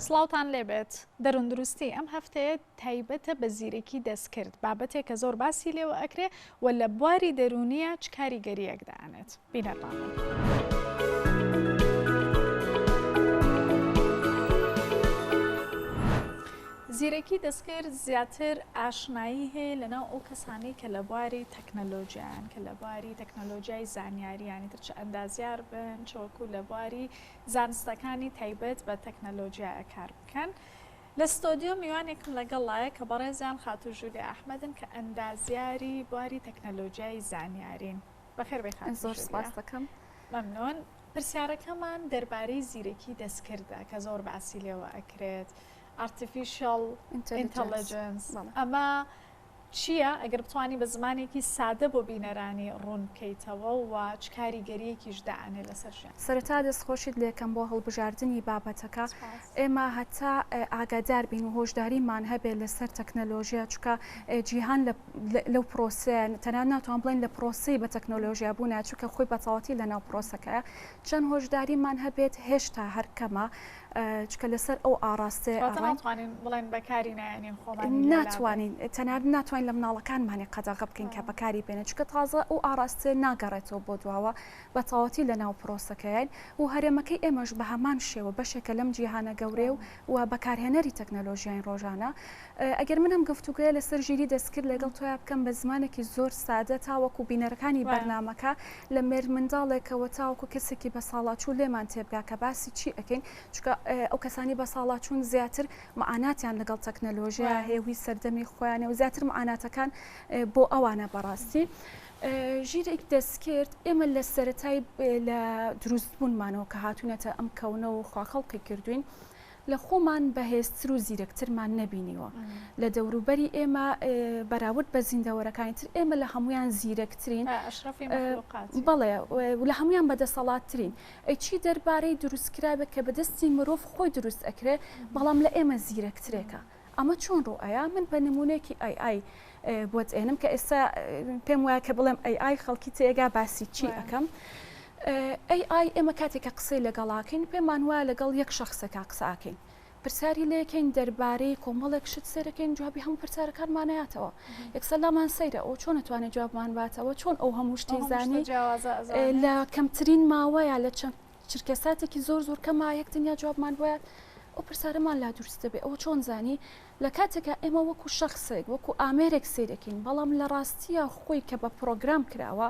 سڵاوتان لێبێت دەروندروستی ئەم هەفتەیە تایبەتە بە زیرەکی دەستکرد بابەتێک کە زۆر باسی لێوە ئەکرێ و لە بواری دەرونیە چ کاریگەریەک دەانێت بینەرمان. زیرەکی دەستکرد زیاتر ئاشنایی هەیە لەناو ئەو کەسانی کە لە بواری تەکنەلۆژیان کە لە بواری تەکنەلۆژیای زانیاریانی ترچ ئەندازیار بن چۆکو لە بواری زانستەکانی تایبەت بە تەکنەلۆژیای کار بکەن. لە ستۆدیۆ میوانێکم لەگەڵایە کە بەڕێزیان خاتوو ژوولیا ئەحمەدن کە ئەندازیاری بواری تەکنەلۆژیای زانیارین. بەخێر بێ زۆر سپاس دەکەم. مەمنون. پرسیارەکەمان دەربارەی زیرەکی دەستکردە کە زۆر باسی لێوە ئەکرێت. Artificial Intelligence ئەمە چییە؟ ئەگەر بتوانی بە زمانێکی سادە بۆ بینەرانی ڕوون بکەیتەوە و چ کاریگەریەکیش دائانێ لەسەرشیان. سەرەتا دەستخۆشیت لێکەم بۆ هەڵبژاردننی بابەتەکە ئێمە هەتا ئاگادار بین و هۆشداریمان هەبێت لەسەر تەکنەلۆژیا چکە جیهان لەو پرۆسەیە تەنها ناتوان بڵێن لە پرۆسی بە تەکنۆلۆژیا بوون چکە خۆی بەتەواتی لە ناو پرۆسەکەیە چەند هۆشداریمان هەبێت هێشتا هەرکەمە چکە لەسەر ئەو ئاراستێ بڵێن بەکاری نایانین خۆمان ناتوانین تەنها ناتوانین لە مناڵەکانمانی قەدەغە بکەین کە بەکاری بێنە چکە تازە ئەو ئاراستێ ناگەڕێتەوە بۆ دواوە بە تەواتی لە ناو پرۆسەکەیان و هەرێمەکەی ئێمەش بە هەمان شێوە بەشێکە لەم جیهانە گەورێ و بەکارهێنەری تەکنەلۆژیای ڕۆژانە. ئەگەر منم گفتوگوێ لەسەر ژیری دەستکرد لەگەڵ تۆیا بکەم بە زمانێکی زۆر سادە تاوەکو بینەرەکانی بەرنامەکە لە مێر منداڵێکەوە تاوەکو کەسێکی بە ساڵاچوو لێمان تێبگا کە باسی چی ئەەکەین چکە ئەو کەسانی بە ساڵاچوون زیاتر معاناتیان لەگەڵ تەکنەلۆژیا هێوی سەردەمی خۆیانە و زیاتر معاناتەکان بۆ ئەوانە بەڕاستی. ژیرێک دەستکرد ئێمە لە سەرەتای لە دروستبوونمانەوە کە هاتوونەتە ئەم کەونەوە و خواخەڵقی کردوین لە خۆمان بەهێزتر و زیرەکترمان نەبینیوە لە دەوروبەری ئێمە بەراورد بە زیندەوەرەکانی تر ئێمە لە هەمویان زیرەکترین بەڵێ لە هەمویان بەدەسەڵاتترین چی دەربارەی دروستکرابێت کە بەدەستی مرۆڤ خۆی دروست ئەکرێ بەڵام لە ئێمە زیرەکترێکە. ئەمە چۆن ڕۆئەیە من بە نمونێکی ئای بۆت ئێنم کە ئێستا پێم وایە کە بڵێم ئای خەڵکی تێگا باسی چی ئەەکەم. ئای ئێمە کاتێکە قسەی لەگەڵاکەین پێمان وایە لەگەڵ یەک شخصەکە قساکەین پرسیاری لەکەین دەربارەی کۆمەڵێک شت سەرەکەین جوابی هەموو پرسیارەکانمانەیەتەوە یەکسەلامان سەیرە ئەو چۆن نتوانێت جوابمان باتەوە چۆن ئەو هەموو شتی زانی لە کەمترین ماوەیە لە چەند چرکەساتێکی زۆر کەما یەک دنیا جوابمان وایە ئەو پرسیارەمان لا دروستە بێ ئەوە چۆن زانی لە کاتێکە ئێمە وەکو شخصێک وەکو ئامێرێک سیرەکەین بەڵام لە ڕاستیە خۆی کە بە پرۆگرام کراوە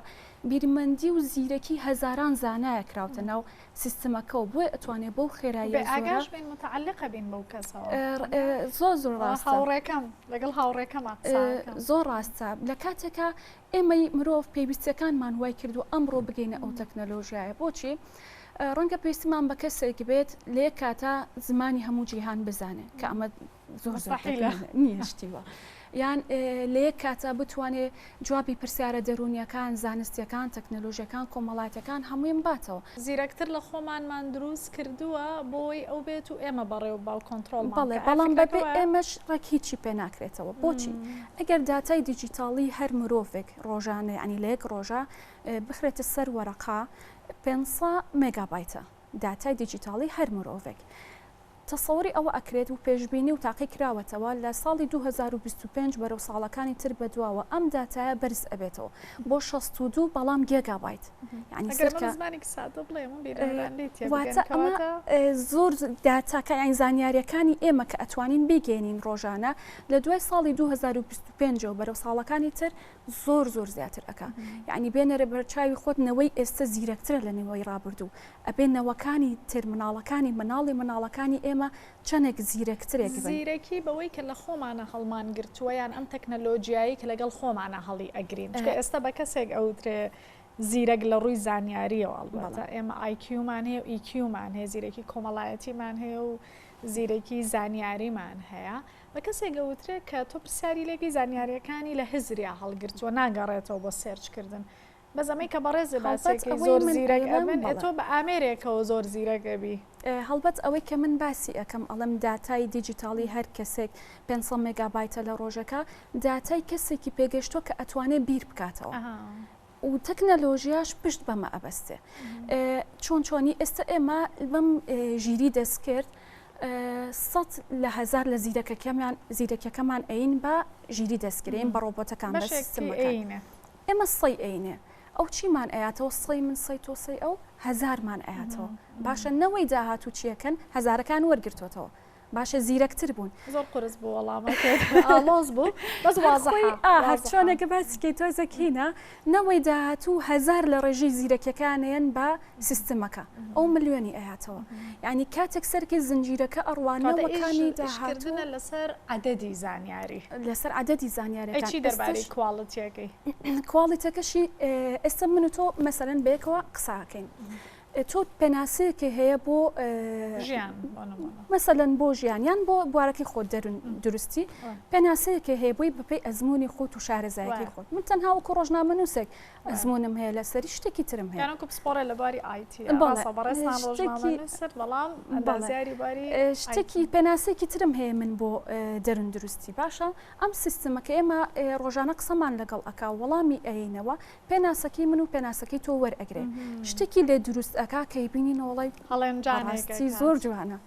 بیرمەندی و زیرەکی هەزاران زانایە کراوتە ناو سیستمەکەەوە بۆی ئەتوانێت بەو خێرایی ئاگاش بین متعلقە بین بەو کەسەوە زۆر ڕاستە هاوڕێکەم لەگەڵ هاوڕێکەمە زۆر ڕاستە لە کاتێکە ئێمەی مرۆڤ پێویستەکانمان وای کردو ئەمڕۆ بگەینە ئەو تەکنەلۆژیایە بۆچی ڕەنگە پێویستمان بە کەسێک بێت لێ کاتە زمانی هەموو جیهان بزانێت کە ئەمە زۆر نیشتیوە یان لێ کاتە بتوانێت جوابی پرسیارە دەرونیەکان زانستیەکان تەکنەلۆژیەکان کۆمەڵاتەکان هەموویان باتەوە زیرەکتر لە خۆمانمان دروست کردووە بۆی ئەو بێت و ئێمە بەڕێو باو کۆنتترۆل بەڵێ بەڵام بەبێ ئێمەش ڕێک هیچی پێ ناکرێتەوە بۆچی ئەگەر داتای دیجیتاڵی هەر مرۆڤێک ڕۆژانە ینی لە یەک ڕۆژە بخرێتە سەر وەرەقا 500 مێگابایتە داتای دیجیتاڵی هەر مرۆڤێک. تەسەوری ئەوە ئەکرێت و پێشببینی و تاقی کراوەتەوە لە ساڵی 2025 بەرەو ساڵەکانی تر بەدواوە ئەم داتایە بەرز ئەبێتەوە بۆ 62 بەڵام گێگابایت زۆر داتاکە یان زانیاریەکانی ئێمە کە ئەتوانین بیگەێنین ڕۆژانە لە دوای ساڵی 2025 بەرەو ساڵەکانی تر زۆر زیاتر ئەکا یعنی بێنەرە بەرچاوی خۆتنەوەی ئێستا زیرەکترە لە نێوەی ڕابردوو ئەبێ نەوەکانی ترمناڵەکانی مناڵی ئێمە چەندێک زیرەکترێک زیرەکی بەوەی کە لە خۆمانە هەڵمان گرتووە یان ئەم تەکنەلۆژیایی کە لەگەڵ خۆمانە هەڵی ئەگرین ئێستا بە کەسێک ئەوترێ زیرەک لە ڕووی زانیاریەوە ئەڵبەتە ئێمە IQمان هەیە و EQمان هەیە زیرەکی کۆمەڵایەتیمان هەیە و زیرەکی زانیاریمان هەیە بە کەسێک گەوترێ کە تۆ پرسیاری لێکی زانیاریەکانی لە هزریا هەڵگرتووە ناگەڕێتەوە بۆ سێرچکردن بە زەمەی کە بەڕێزە باسێکی زۆر زیرەک ئەبن تۆ بە ئامێرێکەوە زۆر زیرەکەبی هەڵبەت ئەوەی کە من باسی ئەەکەم ئەڵم داتای دیجیتاڵی هەر کەسێک 500 مێگابایتە لە ڕۆژەکە داتای کەسێکی پێگەشتۆ کە ئەتوانێت بیر بکاتەوە و تەکنەلۆژیاش پشت بەمە ئەبەستێ چۆنی ئێستا ئێمە بەم ژیری دەستکرد سەد لە هزار لە زیرەکەکەمان ئەین بە ژیری دەستگرین بە ڕۆبۆتەکان بەشێکینە ئێمە سەی ئەینێ ئەو چیمان ئاياتەوە سەی من سەی تۆ سەی ئەو هزارمان ئاياتەوە باشە نەوەی داهات و چیەکەن هزارەکان وەرگرتوەوە باشە زیرەکتر بوون زۆر قرس بوو وەڵامەکەڵۆز بوو بەس چۆنەکە باسکەی تۆزەکەینە نەوەی داهات و هزار لە ڕێژەی زیرەکەکانیان بە سیستمەکە ئەو ملیۆنی ئاياتەوە یعنی کاتێک سەرکی زنجیرەکە ئەڕوانەوەکانی داهاتنە لەسەر عەدەدی زانیاری لەسەر عەدەدی زانیارەکان چی دەربارەی کواڵیتیەکەی کواڵیتەکەشی ئێستا من و تۆ مەسەلەن بێکەوە قساکەین تۆ پێناسەیەکی هەیە بۆ ژیان مەسەلەن بۆ ژیانیان بۆ بوارەکەی خۆت درستی پێناسەیەکی هەیە بۆی بەپێی ئەزمموی خۆت و شارەزایەکی خۆت من تەنها وەکو ڕۆژنامە نووسێک ئەزمونم هەیە لەسەری شتێکی ترم هەیە پسپۆرە لە باری ئایتی شتێکی پێناسێکی ترم هەیە من بۆ دەرن درستی باشە ئەم سیستمەکە ئێمە ڕۆژانە قسەمان لەگەڵ ئەکا وەڵامی ئەینەوە پێناسەکەی من و پێناسەکەی تۆ وەرئەگرێ شتێکی لێ دروست ئەکا کەی بینینەوەڵی هەڵێنجانێکی زۆر جوانە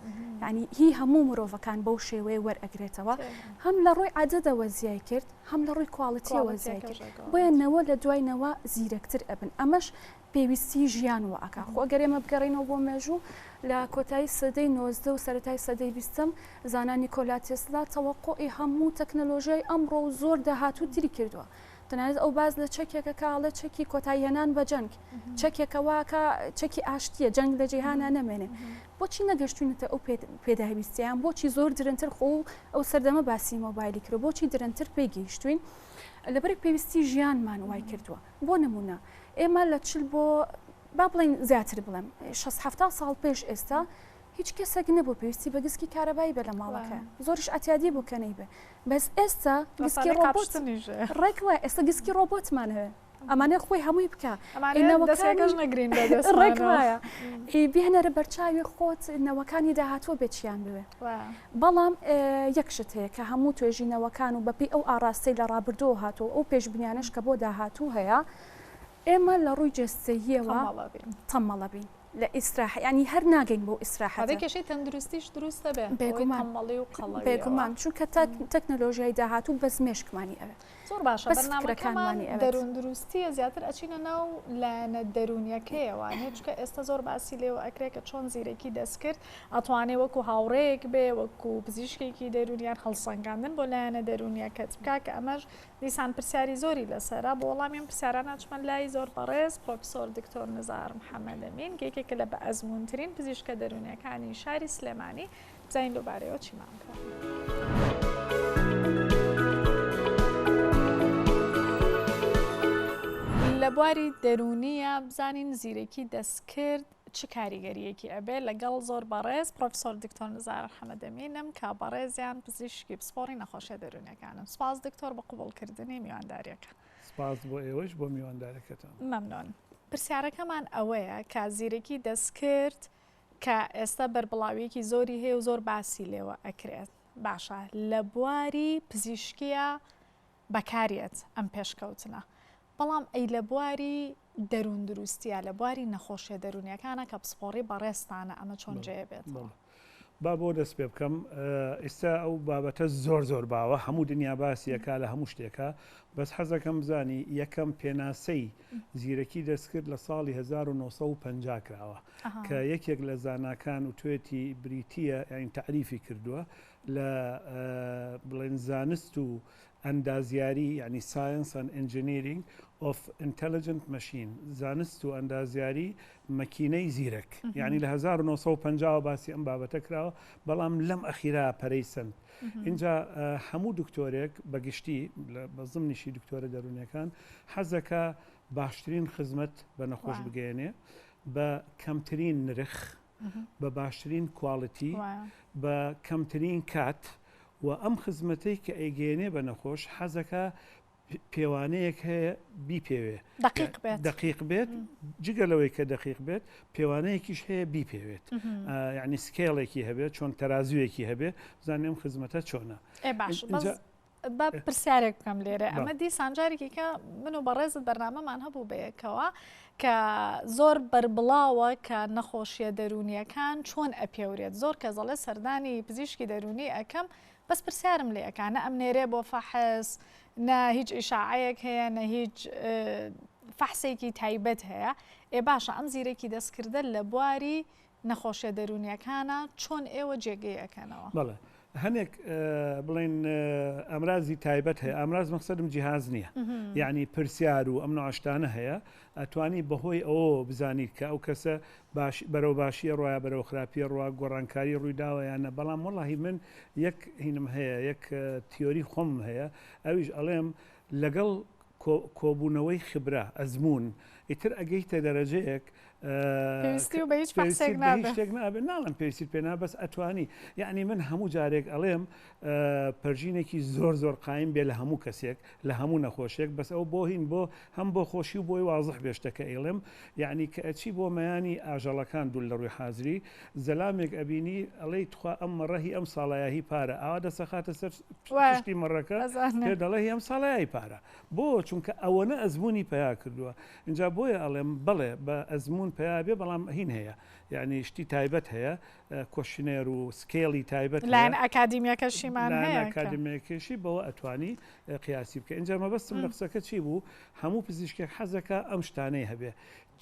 ینی هی هەموو مرۆڤەکان بەو شێوەیە وەرئەگرێتەوە هەم لە ڕۆی عادەدەوە زیای کرد هەم لە ڕووی کواڵیتیەوە زیای کرد بۆیە نەوە لە دوایەوە زیرەکتر ئەبن ئەمەش پێویستی ژیانوە ئەکا خۆ گەرێمە بگەڕینەوە بۆ مێژوو لە کۆتایی سەدەی 90 و سەرەتای سەدەی 20م زانانی کۆلاتێسلا تەوەقعی هەموو تەکنەلۆژیای ئەمڕۆ زۆر داهاتوو تری کردووە تەنانەت ئەو باز لە چەکێکە کاڵە چەکی کۆتاییهێنان بە جەنگ چەکێکەوەکە چەکی ئاشتیە جەنگ لە جیهانە نەمێنێ بۆچی نەگەشتونەتە ئەو پێداویستیان بۆچی زۆر درنتر خۆ ئەو سەردەمە باسی مۆبایلی کرد بۆچی درنتر پێگەیشتوین لەبەری پێویستی ژیانمان وای کردووە بۆ نمونە ئێمە لە چل بۆ با بڵین زیاتر بڵێم 60 ساڵ پێش ئێستا هیچ کەسێک نەبوو پێویستی بە گسکی کارەبایی بە لە ماڵەکە زۆرش ئەتیادی بوو کەنەی بێ بەس ئێستا گسکی ڕۆبۆت ڕێکوە ئێستا گسکی ڕۆبۆتمان هەیە ئەمانە خۆی هەمووی بکە نەگرین ڕێکوایە بهێنەرە بەرچاوی خۆت نەوەکانی داهاتوە بێچیان بوێ بەڵام یەکشت هەیە کە هەموو توێژینەوەکان و بەپی ئەو ئاراستەی لە ڕابردۆ هاتووە ئەو پێشبنیانش کە بۆ داهاتوو هەیە ئێمە لە ڕووی جەستەییەوە تەمەڵە بین لە ئیسراح ینی هەر ناگەین بۆ ئیسراحەکەشی تەندروستیش دروستە بێ بێگومان چونکە تەکنەلۆژیای داهاتوو بە زمێشکمانی ئەوێ زۆر باشە بەرنامەکەمانی دەروون دروستیە زیاتر ئەچینە ناو لایەنە دەرونیەکەیەوانێ چکە ئێستا زۆر باسی لێوە ئەکرێت کە چۆن زیرەکی دەست کرد ئەتوانێت وەکو هاوڕەیەک بێ وەکو پزیشکێکی دەرونیان هەڵسەنگاندن بۆ لایەنە دەرونیەکەت بکە کە ئەمەش دیسان پرسیاری زۆری لەسەرا بۆ وەڵامیان پرسیاران ناچمە لای زۆر بەڕێز پرۆفسۆر دکتۆر نزار محەممەد ئەمین کێکێکە لە بە ئەزمونترین پزیشکە دەرونیەکانی شاری سلێمانی بزین لەبارەیەوە چیمان بکەن. لە بواری دەرونیە بزانین زیرەکی دەستکرد چ کاریگەریەکی ئەبێ لەگەڵ زۆر بەڕێز پرۆفسۆر دکتۆر نزار محەممەد ئەمینم کە بەڕێزیان پزیشکی پسپۆڕی نەخۆشیە دەرونیەکانم سپاس دکتۆر بە قوبوڵکردنی میوانداریەکە. سپاس بۆ ئێوەش بۆ میواندارەکەتان. مەمنۆن. پرسیارەکەمان ئەوەیە کە زیرەکی دەستکرد کە ئێستا بەربڵاویەکی زۆری هەیە و زۆر باسی لێوە ئەکرێت باشە لە بواری پزیشکیە بەکارێت ئەم پێشکەوتنە بەڵام ئەی لە بواری دەروون دروستیە لە بواری نەخۆشیە دەرونیەکانە کە پسپۆڕی بەڕێستانە ئەمە چۆن جێ بێت با بۆ دەست پێ بکەم ئێستا ئەو بابەتە زۆر باوە هەموو دنیا باسیەکە لە هەموو شتێکە بەس حەزەکەم بزانی یەکەم پێناسەی زیرەکی دەستکرد لە ساڵی 1950 کراوە کە یەکێک لە زاناکان و توێتی بریتیە یان تعریفی کردووە لە بڵێن زانست و ئەندازیاری ینی ساینس ئەند ئینجینیرینگ of intelligent machine زانست و ئەندازیاری مەکینەی زیرەک یعنی لە 1950 باسی ئەم بابەتە کراوە بەڵام لەم ئەخیرا پەرەیسن اینجا هەموو دکتۆرێک بەگشتی بە زمنیشی دکتۆرە دەرونیەکان حەزەکە باشترین خزمەت بە نەخۆش بگەێنێ بە کەمترین نرخ بە باشترین کواڵیتی بە کەمترین کات و ئەم خزمەتەی کە ئەیگەێنێ بە نەخۆش حەزەکە پێوانەیەک هەیە بیپێوێ دقیق بێت جگەلەوەی کە دقیق بێت پێوانەیەکیش هەیە بیپێوێت یعنی سکێڵێکی هەبێت چۆن تەرازویەکی هەبێت زانێم خزمەتە چۆنە بە پرسیارێک بکەم لێرە ئەمە دی سانجارێکی کە من و بەڕێزت بەرنامەمان هەبوو بەیەکەوە کە زۆر بربڵاوە کە نەخۆشیە دەرونیەکان چۆن ئەپێورێت زۆر کە زەڵێ سەردانی پزیشکی دەرونی ئەەکەم بەس پرسیارم لێ ئەەکانە ئەم نێرێ بۆ فەحس نە هیچ ئیشاعەیەک هەیە نە هیچ فەحسێکی تایبەت هەیە باشە ئەم زیرەکی دەستکردە لە بواری نەخۆشیە دەرونیەکانە چۆن ئێوە جێگەی ئەەکەنەوە بەڵێ هەنێک بڵێن ئەمرازی تایبەت هەیە ئامراز مەقسەدم جیهاز نییە یعنی پرسیار و ئەم نەعاشتانە هەیە ئەتوانی بەهۆی ئەوە بزانیت کە ئەو کەسە بەرەو باشیە ڕۆیە بەرەو خراپیە ڕوا گۆڕانکاری ڕوویداوە یانە بەڵام وەڵاهی من یەک هینم هەیە یەک تیۆری خۆم هەیە ئەویش ئەڵێم لەگەڵ کۆبوونەوەی خبرا ئەزمون ئیتر ئەگەیتە دەرەجەیەک شتێک نابێت ناڵم پێویستی پێنا بەس ئەتوانی یعنی من هەموو جارێک ئەڵێم پەرژینێکی زۆر قایم بێ لە هەموو کەسێک لە هەموو نەخۆشێک بەس ئەو بۆ هین بۆ هەم بۆ خۆشی و بۆی وازح بێشتەکە ئێڵم یعنی کە ئەچی بۆ مەیانی ئاژەڵەکان دوول لە ڕووی حازری زەلامێک ئەبینی ئەڵەی تخوا ئەم مەڕەهی ئەم ساڵایهی پارە ئاوا دەسەخاتە سەر پشتی مەڕەکە پێ دەڵێ ئەم ساڵایهی پارە بۆ چونکە ئەوەنە ئەزمموی پیا کردووە اینجا بۆیە ئەڵێم بڵێ بە ئەزممون پیا بێ بەڵام هین هەیە یعنی شتی تایبەت هەیە کۆشنێر و سکێڵی تایبەت لاەن ئەکادیمیەکەشیمان هەیە ئەکادمیەکەشی بەوە ئەتوانی قیاسی بکە اینجا مەبەستم لە قسەکە چی بوو هەموو پزیشکێک حەزەکە ئەم شتانەی هەبێ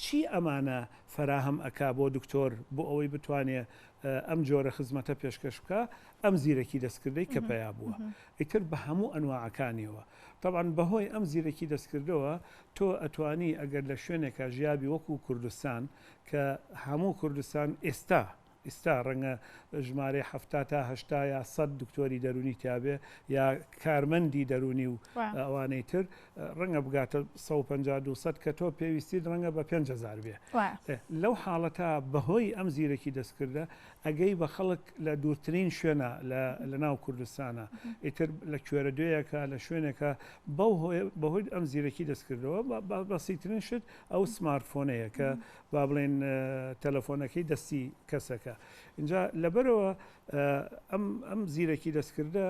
چی ئەمانە فراهم ئەکا بۆ دکتۆر بۆ ئەوەی بتوانێت ئەم جۆرە خزمەتە پێشکەش بکە ئەم زیرەکی دەستکردەی کە پیا بووە ئیتر بە هەموو ئەنواعەکانیەوە طبعاً بەهۆی ئەم زیرەکی دەستکردەوە تۆ ئەتوانی ئەگەر لە شوێنێکە ژیابی وەکو کوردستان کە هەموو کوردستان ئێستا ڕەنگە ژمارە 70 تا 80 یا 100 دکتۆری دەرونی تیاابێ یا کارمەندی دەرونی و ئەوانەی تر ڕەنگە بگاتە 150 کە تۆ پێویستی ڕەنگە بە 5,000 بێ لەو حاڵەتە بەهۆی ئەم زیرەکی دەستکردە ئەگەی بە خەڵک لە دوورترین شوێنە لە ناو کوردستانە ئیتر لە کوێرە دوێیەکە لە شوێنێکە بەهۆی ئەم زیرەکی دەستکردەوە بەسیترین شت ئەو سمارتفۆنەیە کە با بڵێن تەلەفۆنەکەی دەستی کەسەکە اینجا لەبەرەوە ئەم زیرەکی دەستکردە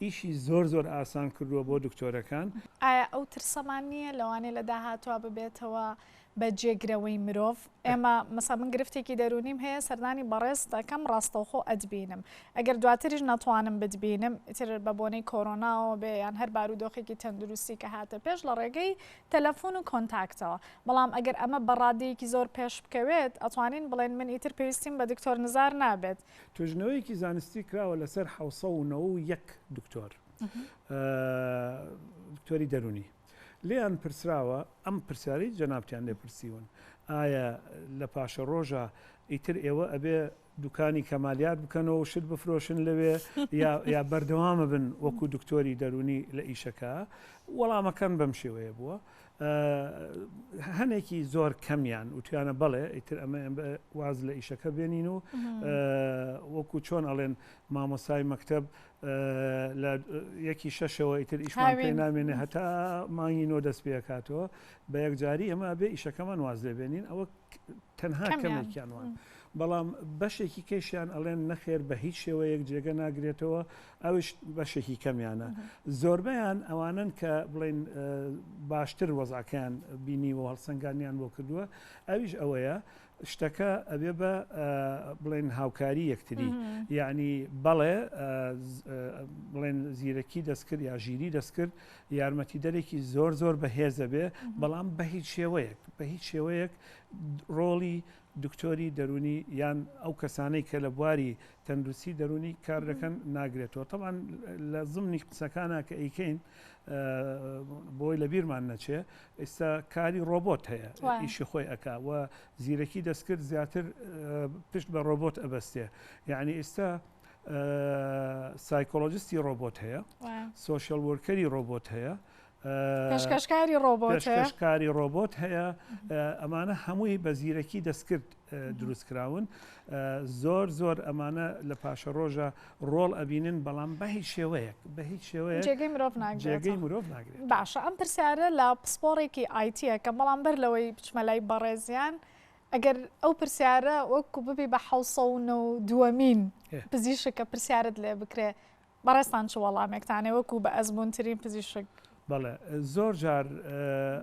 ئیشی زۆر ئاسان کردووە بۆ دکتۆرەکان ئایا ئەو ترسەمان نییە لەوانەیە لە داهاتوە ببێتەوە بە جێگرەوەی مرۆڤ ئێمە مەسا من گرفتێکی دەرونیم هەیە سەردانی بەڕێز دەکەم ڕاستەوخۆ ئەدبینم ئەگەر دواتریش ناتوانم بتبینم ئیتر بە بۆنەی کۆرۆناەوە بێ یان هەر بارودۆخێکی تەندروستی کە هاتە پێش لە ڕێگەی تەلەفۆن و کۆنتاکتەوە بەڵام ئەگەر ئەمە بەڕادەیەکی زۆر پێش بکەوێت ئەتوانین بڵێن من ئیتر پێویستیم بە دکتۆر نزار نابێت توژنەوەیکی زانستی کراوە لەسەر 1991 دکتۆر دکتۆری دەرونی لێیان پرسراوە ئەم پرسیاری جەنابتیان لێ پرسیون ئایا لە پاشە ڕۆژە ئیتر ئێوە ئەبێ دوکانی کەمالیات بکەنەوە شت بفرۆشن لەوێ یا بەردەوامە بن وەکو دکتۆری دەرونی لە ئیشەکە وەڵامەکەم بەم شێوەیە بووە هەنێکی زۆر کەمیان وتیانە بەڵێ ئیتر ئەمە واز لە ئیشەکە بێنین و وەکو چۆن ئەڵێن مامۆسای مەکتەب لە یەکی شەشەوە ئیتر ئیشمان پێ نامێنێ هەتا مانگینەوە دەست پێکاتەوە بە یەکجاری ئەمە بێ ئیشەکەمان واز لێبێنین ئەوە تەنها کەمێکیان وان بەڵام بەشێکی کەشیان ئەڵێن نەخێر بە هیچ شێوەیەک جێگە ناگرێتەوە ئەوش بەشێکی کەمیانە زۆربیان ئەوانن کە بڵێن باشتر وەزعکەیان بینیوە هەڵسەنگانیان بۆ کردووە ئەویش ئەوەیە شتەکە ئەبێ بە بڵێن هاوکاری یەکتری یعنی بەڵێ بڵێن زیرەکی دەستکرد یا ژیری دەستکرد یارمەتی دەرێکی زۆر بەهێزە بێ بەڵام بە هیچ شێوەیەک ڕۆڵی دکتۆری دەرونی یان ئەو کەسانەی کە لە بواری تەندروستی دەرونی کار دەکەن ناگرێتەوە تەمان لە زمنی قسەکانە کە ئەیکەین بۆی لە بیرمان نەچێ ئێستا کاری ڕۆبۆت هەیە ئیشی خۆی ئەکا و زیرەکی دەستکرد زیاتر پشت بە ڕۆبۆت ئەبەستێ یعنی ئێستا سایکۆلۆجیستی ڕۆبۆت هەیە سۆشیال وەرکەری ڕۆبۆت هەیە پێشکەشکاری ڕۆبۆت هەیە ئەمانە هەمووی بە زیرەکی دەستکرد دروستکراون زۆر ئەمانە لە پاشە ڕۆژە ڕۆڵ ئەبینن بەڵام بە هیچ شێوەیە جێگەی مرۆڤ ناگرێت باشە ئەم پرسیارە لە پسپۆڕێکی ئایتیە کە بەڵام بەر لەوەی بچمە لای بەڕێزیان ئەگەر ئەو پرسیارە وەکو ببی بە 1992 پزیشکە پرسیارت لێ بکرێ بەڕێستان چ وەڵامێکتانێ وەکو بە ئەزمونترین پزیشک بەڵێ زۆر جار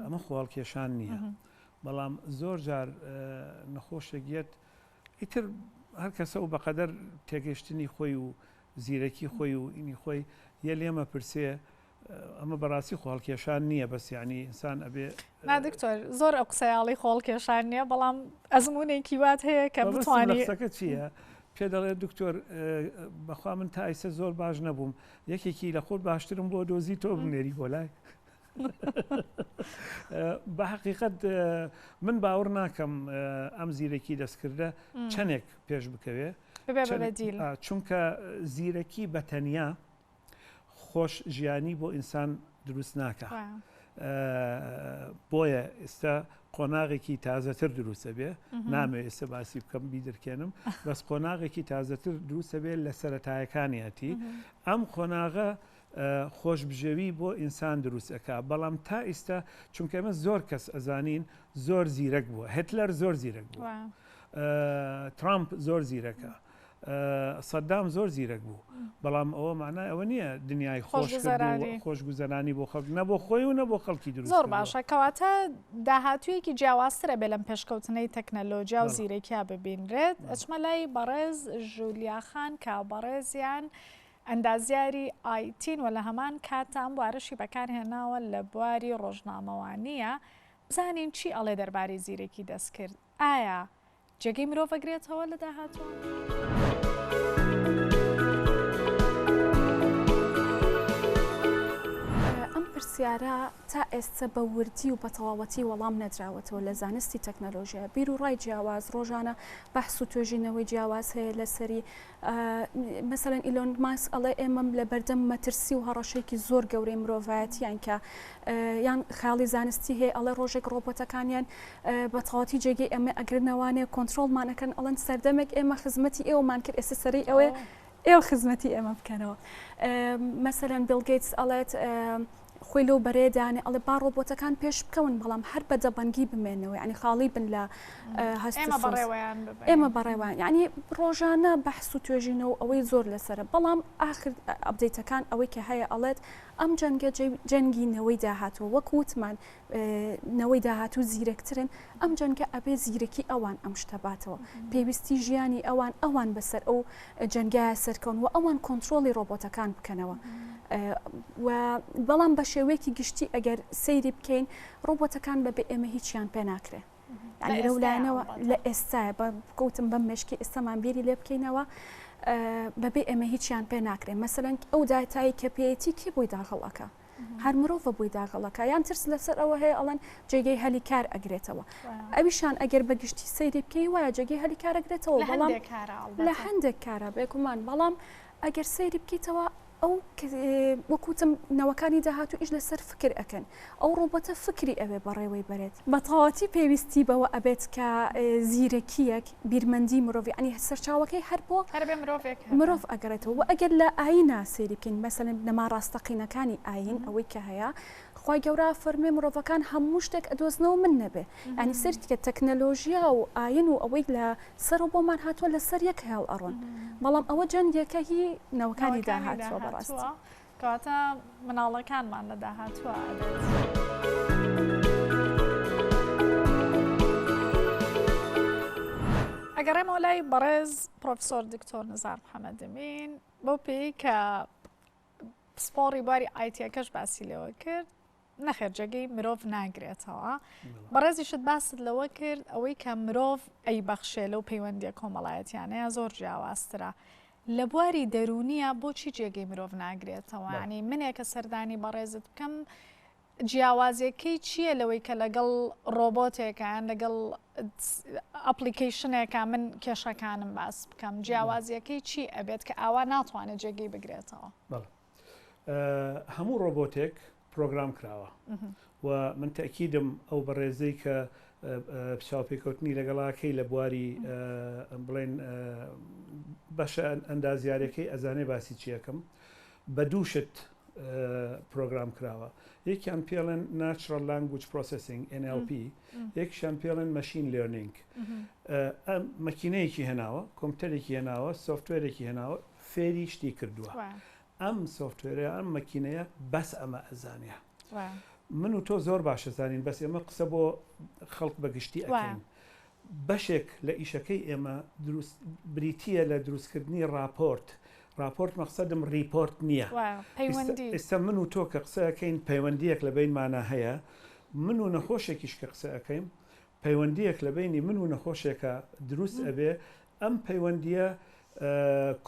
ئەمە خۆڵکێشان نییە بەڵام زۆر جار نەخۆشێکیت ئیتر هەر کەسە و بەقەدەر تێگەشتنی خۆی و زیرەکی خۆی و ئینی خۆی یە لێمە پرسێ ئەمە بەڕاستی خۆڵکێشان نییە بەس یعنی ئینسان ئەبێ نادکتۆر زۆر ئەو قسەیاڵی خۆڵکێشان نییە بەڵام ئەزمونێکی وات هەیە کە بتوانێت قسەکە چییە؟ پێ دەڵێ دکتۆر بەخوا من تا ئیسە زۆر باش نەبووم یەکێکی لە خۆت باشترم بۆ دۆزی تۆ بنێری بۆ لای بە حقیقت من باوەڕ ناکەم ئەم زیرەکی دەستکردە چەندێک پێش بکەوێ چونکە زیرەکی بەتەنیا خۆش ژیانی بۆ ئینسان دروست ناکە بۆیە ئێستا قۆناغێکی تازەتر دروستە بێ نامێ ئێستا باسی بکەم بیدرکێنم بەس قۆناغێکی تازەتر دروستە بێت لە سەرەتایەکانیەتی ئەم قۆناغە خۆشبژێوی بۆ ئینسان دروستەکە بەڵام تا ئێستا چونکە ئەمە زۆر کەس ئەزانین زۆر زیرەک بووە هتلەر زۆر زیرەک بووە ترامپ زۆر زیرەکە سەدام زۆر زیرەک بوو بەڵام ئەوە معنای ئەوە نییە دنیای خۆشگوزەرانی بۆ خەڵک نەبۆ خۆی و نەبۆ خەڵکی دروست زۆر باشە کەواتە داهاتوویەکی جیاوازترە بێ لەم پێشکەوتنەی تەکنەلۆژیا و زیرەکیا ببینرێت ئەچمە لای بەڕێز ژولیا خان کە بەڕێزیان ئەندازیاری ئایتین و لە هەمان کاتان بوارەشی بەکارهێناوە لە بواری ڕۆژنامەوانیە بزانین چی ئەڵێ دەربارەی زیرەکی دەستکرد ئایا جێگەی مرۆڤ ئەگرێتەوە لە داهاتوە؟ پرسیارە تا ئێستا بە وردی و بە تەواوەتی وەڵام نەدراوەتەوە لە زانستی تەکنەلۆژیا بیر و ڕای جیاواز ڕۆژانە بەحس و توێژینەوەی جیاواز هەیە لەسەری مەسەڵەن ئیلۆن ماسک ئەڵێ ئێمە لە بەردەم مەترسی و هەڕەشێکی زۆر گەورەی مرۆڤایەتیان کە یان خاڵی زانستی هەیە ئەڵێ ڕۆژێک ڕۆبۆتەکانیان بە تەواوەتی جێگەی ئەمە ئەگرنەوانێ کۆنتترۆلمانەکەن ئەڵەن سەردەمێک ئێمە خزمەتی ئێوەمان کرد ئێستا سەری ئەوێ ئێوە خزمەتی ئێمە بکەنەوە مەسەڵەن بیل گەیتس ئەڵێت خۆی لەو بەرێدانێ ئەڵێ با ڕۆبۆتەکان پێش بکەون بەڵام هەر بە دەبەنگی بمێنەوە ینی خاڵی بن لە ئێمە بەڕێوان ینی ڕۆژانە بەحس و توێژینەوە ئەوەی زۆر لەسرە بەڵام ئاخر ئەبدەیتەکان ئەوەی کە هەیە ئەڵێت ئەم جەنگە جەنگی نەوەی داهاتوە وەک وتمان نەوەی داهاتوو زیرەکترن ئەم جەنگە ئەبێ زیرەکی ئەوان ئەم شتەباتەوە پێویستی ژیانی ئەوان بەسەر ئەو جەنگایە سەرکەون و ئەوان کۆنتترۆلی ڕۆبۆتەکان بکەنەوە و بەڵام بە شێوەیەکی گشتی ئەگەر سەیری بکەین ڕۆبۆتەکان بەبێ ئێمە هیچیان پێ ناکرێ ینی لەولایەنەوە لە ئێستاە بکەوتم بەم مشکی ئێستامان بیری لێ بکەینەوە بەبێ ئێمە هیچیان پێ ناکرێ مەسەلەن ئەو دااتایی کە پێەتی کی بۆی داخەڵەکە هەر مرۆڤە بۆی داخەڵەکە یان ترس لەسەر ئەوە هەیە ئەڵەن جێگەی هەلی کار ئەگرێتەوە ئەویشان ئەگەر بەگشتی سەیری بکەی وایە جێگەی هەلی کار ئەگرێتەوە بەڵام لە هەندێک کارە بێکومان بەڵام ئەگەر سەیری بکەیتەوە ئەو وەکوتم نەوەکانی داهاتوو ئیش لەسەر فکر ئەکەن ئەو ڕۆبۆتە فکری ئەوێ بەڕێوەی بەرێت بە تەواوەتی پێویستی بەوە ئەبێت کە زیرەکیەک بیرمەندی مرۆڤ ئەنی سەرچاوەکەی هەر بۆ مرۆڤ ئەگەرێتەوە و ئەگەر لە ئاینا سێری بکەین مەسەلەن نەما ڕاستەقینەکانی ئاین ئەوەی کە هەیە خی گەورە فەرمێ مرۆڤەکان هەموو شتێک ئەدۆزنەوە من نەبێ ئەنی سەرکە تەکنەلۆژیا و ئاین و ئەوەی لە سەر بۆمان هاتووە لەسەر یەک هێڵ ئەڕۆن بەڵام ئەوە جەنگێکە هی نەوەکانی داهاتوە بەڕاستی کەواتە مناڵەکانمان لە داهاتوە ئەگەڕێمەوە لای بەڕێز پرۆفسۆر دکتۆر نزار محەممەد ئەمین بۆ پێی کە سپۆڕی باری ئایتیەکەش باسی لەوە کرد نەخێر جێگەی مرۆڤ ناگرێتەوە بەڕێزیشت باست لەوە کرد ئەوەی کە مرۆڤ ئەی بەخشێ لەو پەیوەندیە کۆمەڵایەتیانەیە زۆر جیاوازترە لە بواری دەرونیە بۆچی جێگەی مرۆڤ ناگرێتەوە ینی منێکە سەردانی بەڕێزت بکەم جیاوازیەکەی چییە لەوەی کە لەگەڵ ڕۆبۆتێکیان لەگەڵ ئەپلیکیشنێکە من کێشەکانم باس بکەم جیاوازیەکەی چی ئەبێت کە ئاوا ناتوانێت جێگەی بگرێتەوە هەموو ڕۆبۆتێک پرۆگرام کراوە و من تەکیدم ئەو بەڕێزەی کە چاوپێکەوتنی لەگەڵاکەی لە بواری بڵێن بەشە ئەندازیارەکەی ئەزانێ باسی چیەکەم بە دووشت پرۆگرام کراوە یەکیان پێڵێن Natural Language Processing NLP یەکشان پێڵێن Machine Learning مەکینەیەکی هێناوە کۆمپیوتەرێکی هێناوە سۆفتوێرێکی هێناوە فێری شتی کردووە ئەم سۆفتوێرە ئەم مەکینەیە بەس ئەمە ئەزانێ من و تۆ زۆر باشە زانین بەس ئێمە قسە بۆ خەڵک بەگشتی ئەەکەین بەشێک لە ئیشەکەی ئێمە بریتە لە دروستکردنی راپۆرت مەقسەدم ریپۆرت نییە ئێستا من و تۆ کە قسەکەین پەیوەندیەک لە بینمانە هەیە من و نەخۆشێکیش کە قسە ئەەکەیم پەیوەندیەک لە بینی من و نەخۆشێکە دروست ئەبێ ئەم پەیوەندیە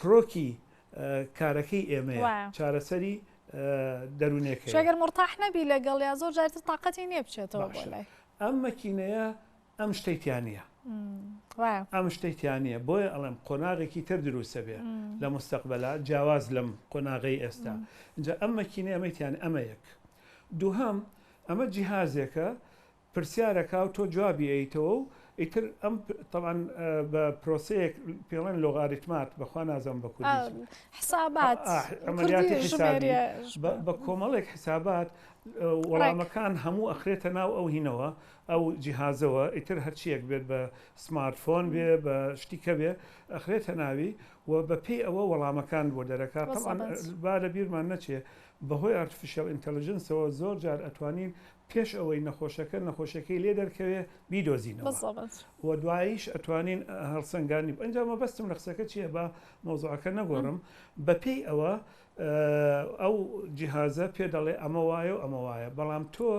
کرۆکی کارەکەی ئێمەیە چارەسەری دەروونێکی شەگەر مرتاح نەبی لەگەڵ یا زۆر جارتر تااقەتی نییە بچێتەوە بۆ لای ئەم مەکینەیە ئەم شتەیتیانە ئەم شتەیتیانە بۆیە ئەڵێم قۆناغێکی تر دروستە بێ لە مستەقبەلا جیاواز لەم قۆناغی ئێستا اینجا ئەم مەکینە ئەمەیتیان ئەمە یەک دووهەم ئەمە جیهازێکە پرسیارەکە و تۆ جوابی ئەیتەوە و ئیتر ئەم طبعاً بە پرۆسەیەک پێڵێن لۆغاریتمات بەخوا نازەم بە کوردی حسابات ئەمەلیاتی حسابی بە کۆمەڵێک حسابات وەڵامەکان هەموو ئەخرێتە ناو ئەو هینەوە ئەو جیهازەوە ئیتر هەرچیەک بێت بە سمارتفۆن بێ بە شتیکە بێ ئەخرێتە ناوی و بە پێی ئەوە وەڵامەکان بۆ دەرەکات با لە بیرمان نەچێ بەهۆی ئارتفیشەل ئینتەلیجنسەوە زۆر جار ئەتوانین پێش ئەوەی نەخۆشەکەی لێ دەرکەوێ بیدۆزینەوە و دواییش ئەتوانین هەڵسەنگانی ئەنجامە بەستم لە قسەکە چییە بە مۆزوعەکە نەگۆڕم بەپێی ئەوە ئەو جیهازە پێ دەڵێ ئەمە وایە و ئەمە وایە بەڵام تۆ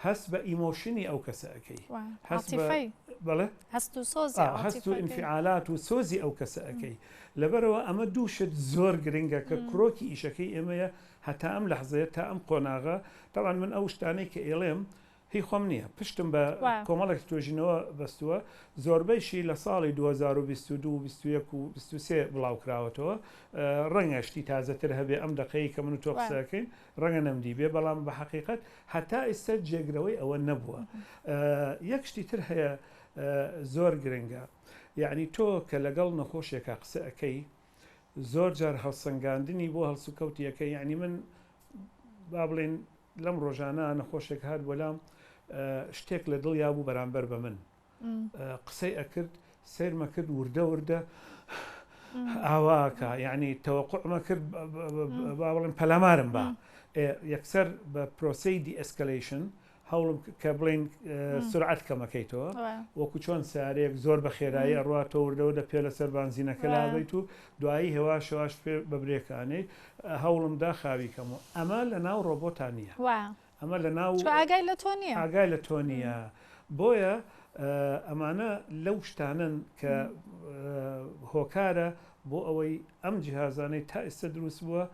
هەست بە ئیمۆشنی ئەو کەسەکەی بڵێ هەست و ئینفعالات و سۆزی ئەو کەسەکەی لەبەرەوە ئەمە دووشت زۆر گرنگە کە کرۆکی ئیشەکەی ئێمەیە هەتا ئەم لەحزەیە تا ئەم قۆناغە تاوان من ئەو شتانەی کە ئێڵێم هی خۆم نییە پشتم بە کۆمەڵێک تۆژینەوە بەستووە زۆربەیشی لە ساڵی 2022 بڵاوکراوەتەوە ڕەنگە شتی تازەتر هەبێ ئەم دقەیە کە من و تۆ قسەکەین ڕەنگە نەمدی بێ بەڵام بە حقیقت هەتا ئێستا جێگرەوەی ئەوە نەبووە یەک شتی تر هەیە زۆر گرنگە یعنی تۆ کە لەگەڵ نەخۆشێکە قسە ئەەکەی زۆر جار هەڵسەنگاندنی بۆ هەڵسوکەوتیەکە یعنی من با بڵێن لەم ڕۆژانە نەخۆشێک هات بۆلام شتێک لە دڵیا بوو بەرامبەر بە من قسەی ئەکرد سیرمە کرد وردە ئاواکە یعنی تەوەقعمە کرد با بڵێن پەلامارم بە یەکسەر بە پرۆسەی دیئسکەلیشن هەوڵم کە بڵین سرعەت کەمەکەیتەوە وەکو چۆن سارێک زۆر بە خێرایی ڕاتەوە وردەوە دە پێ لەسەر بانزینەکە لابیت و دوایی هێوا شەواش پێ بە برێکانەی هەوڵمدا خاوی کەمەوە ئەمە لە ناو ڕۆبۆتان نییە ئەمە لە ناو ئاگای لە تۆ نییە ئاگای لە تۆ نییە بۆیە ئەمانە لەو شتانن کە هۆکارە بۆ ئەوەی ئەم جیهازانەی تا ئێستا دروست بووە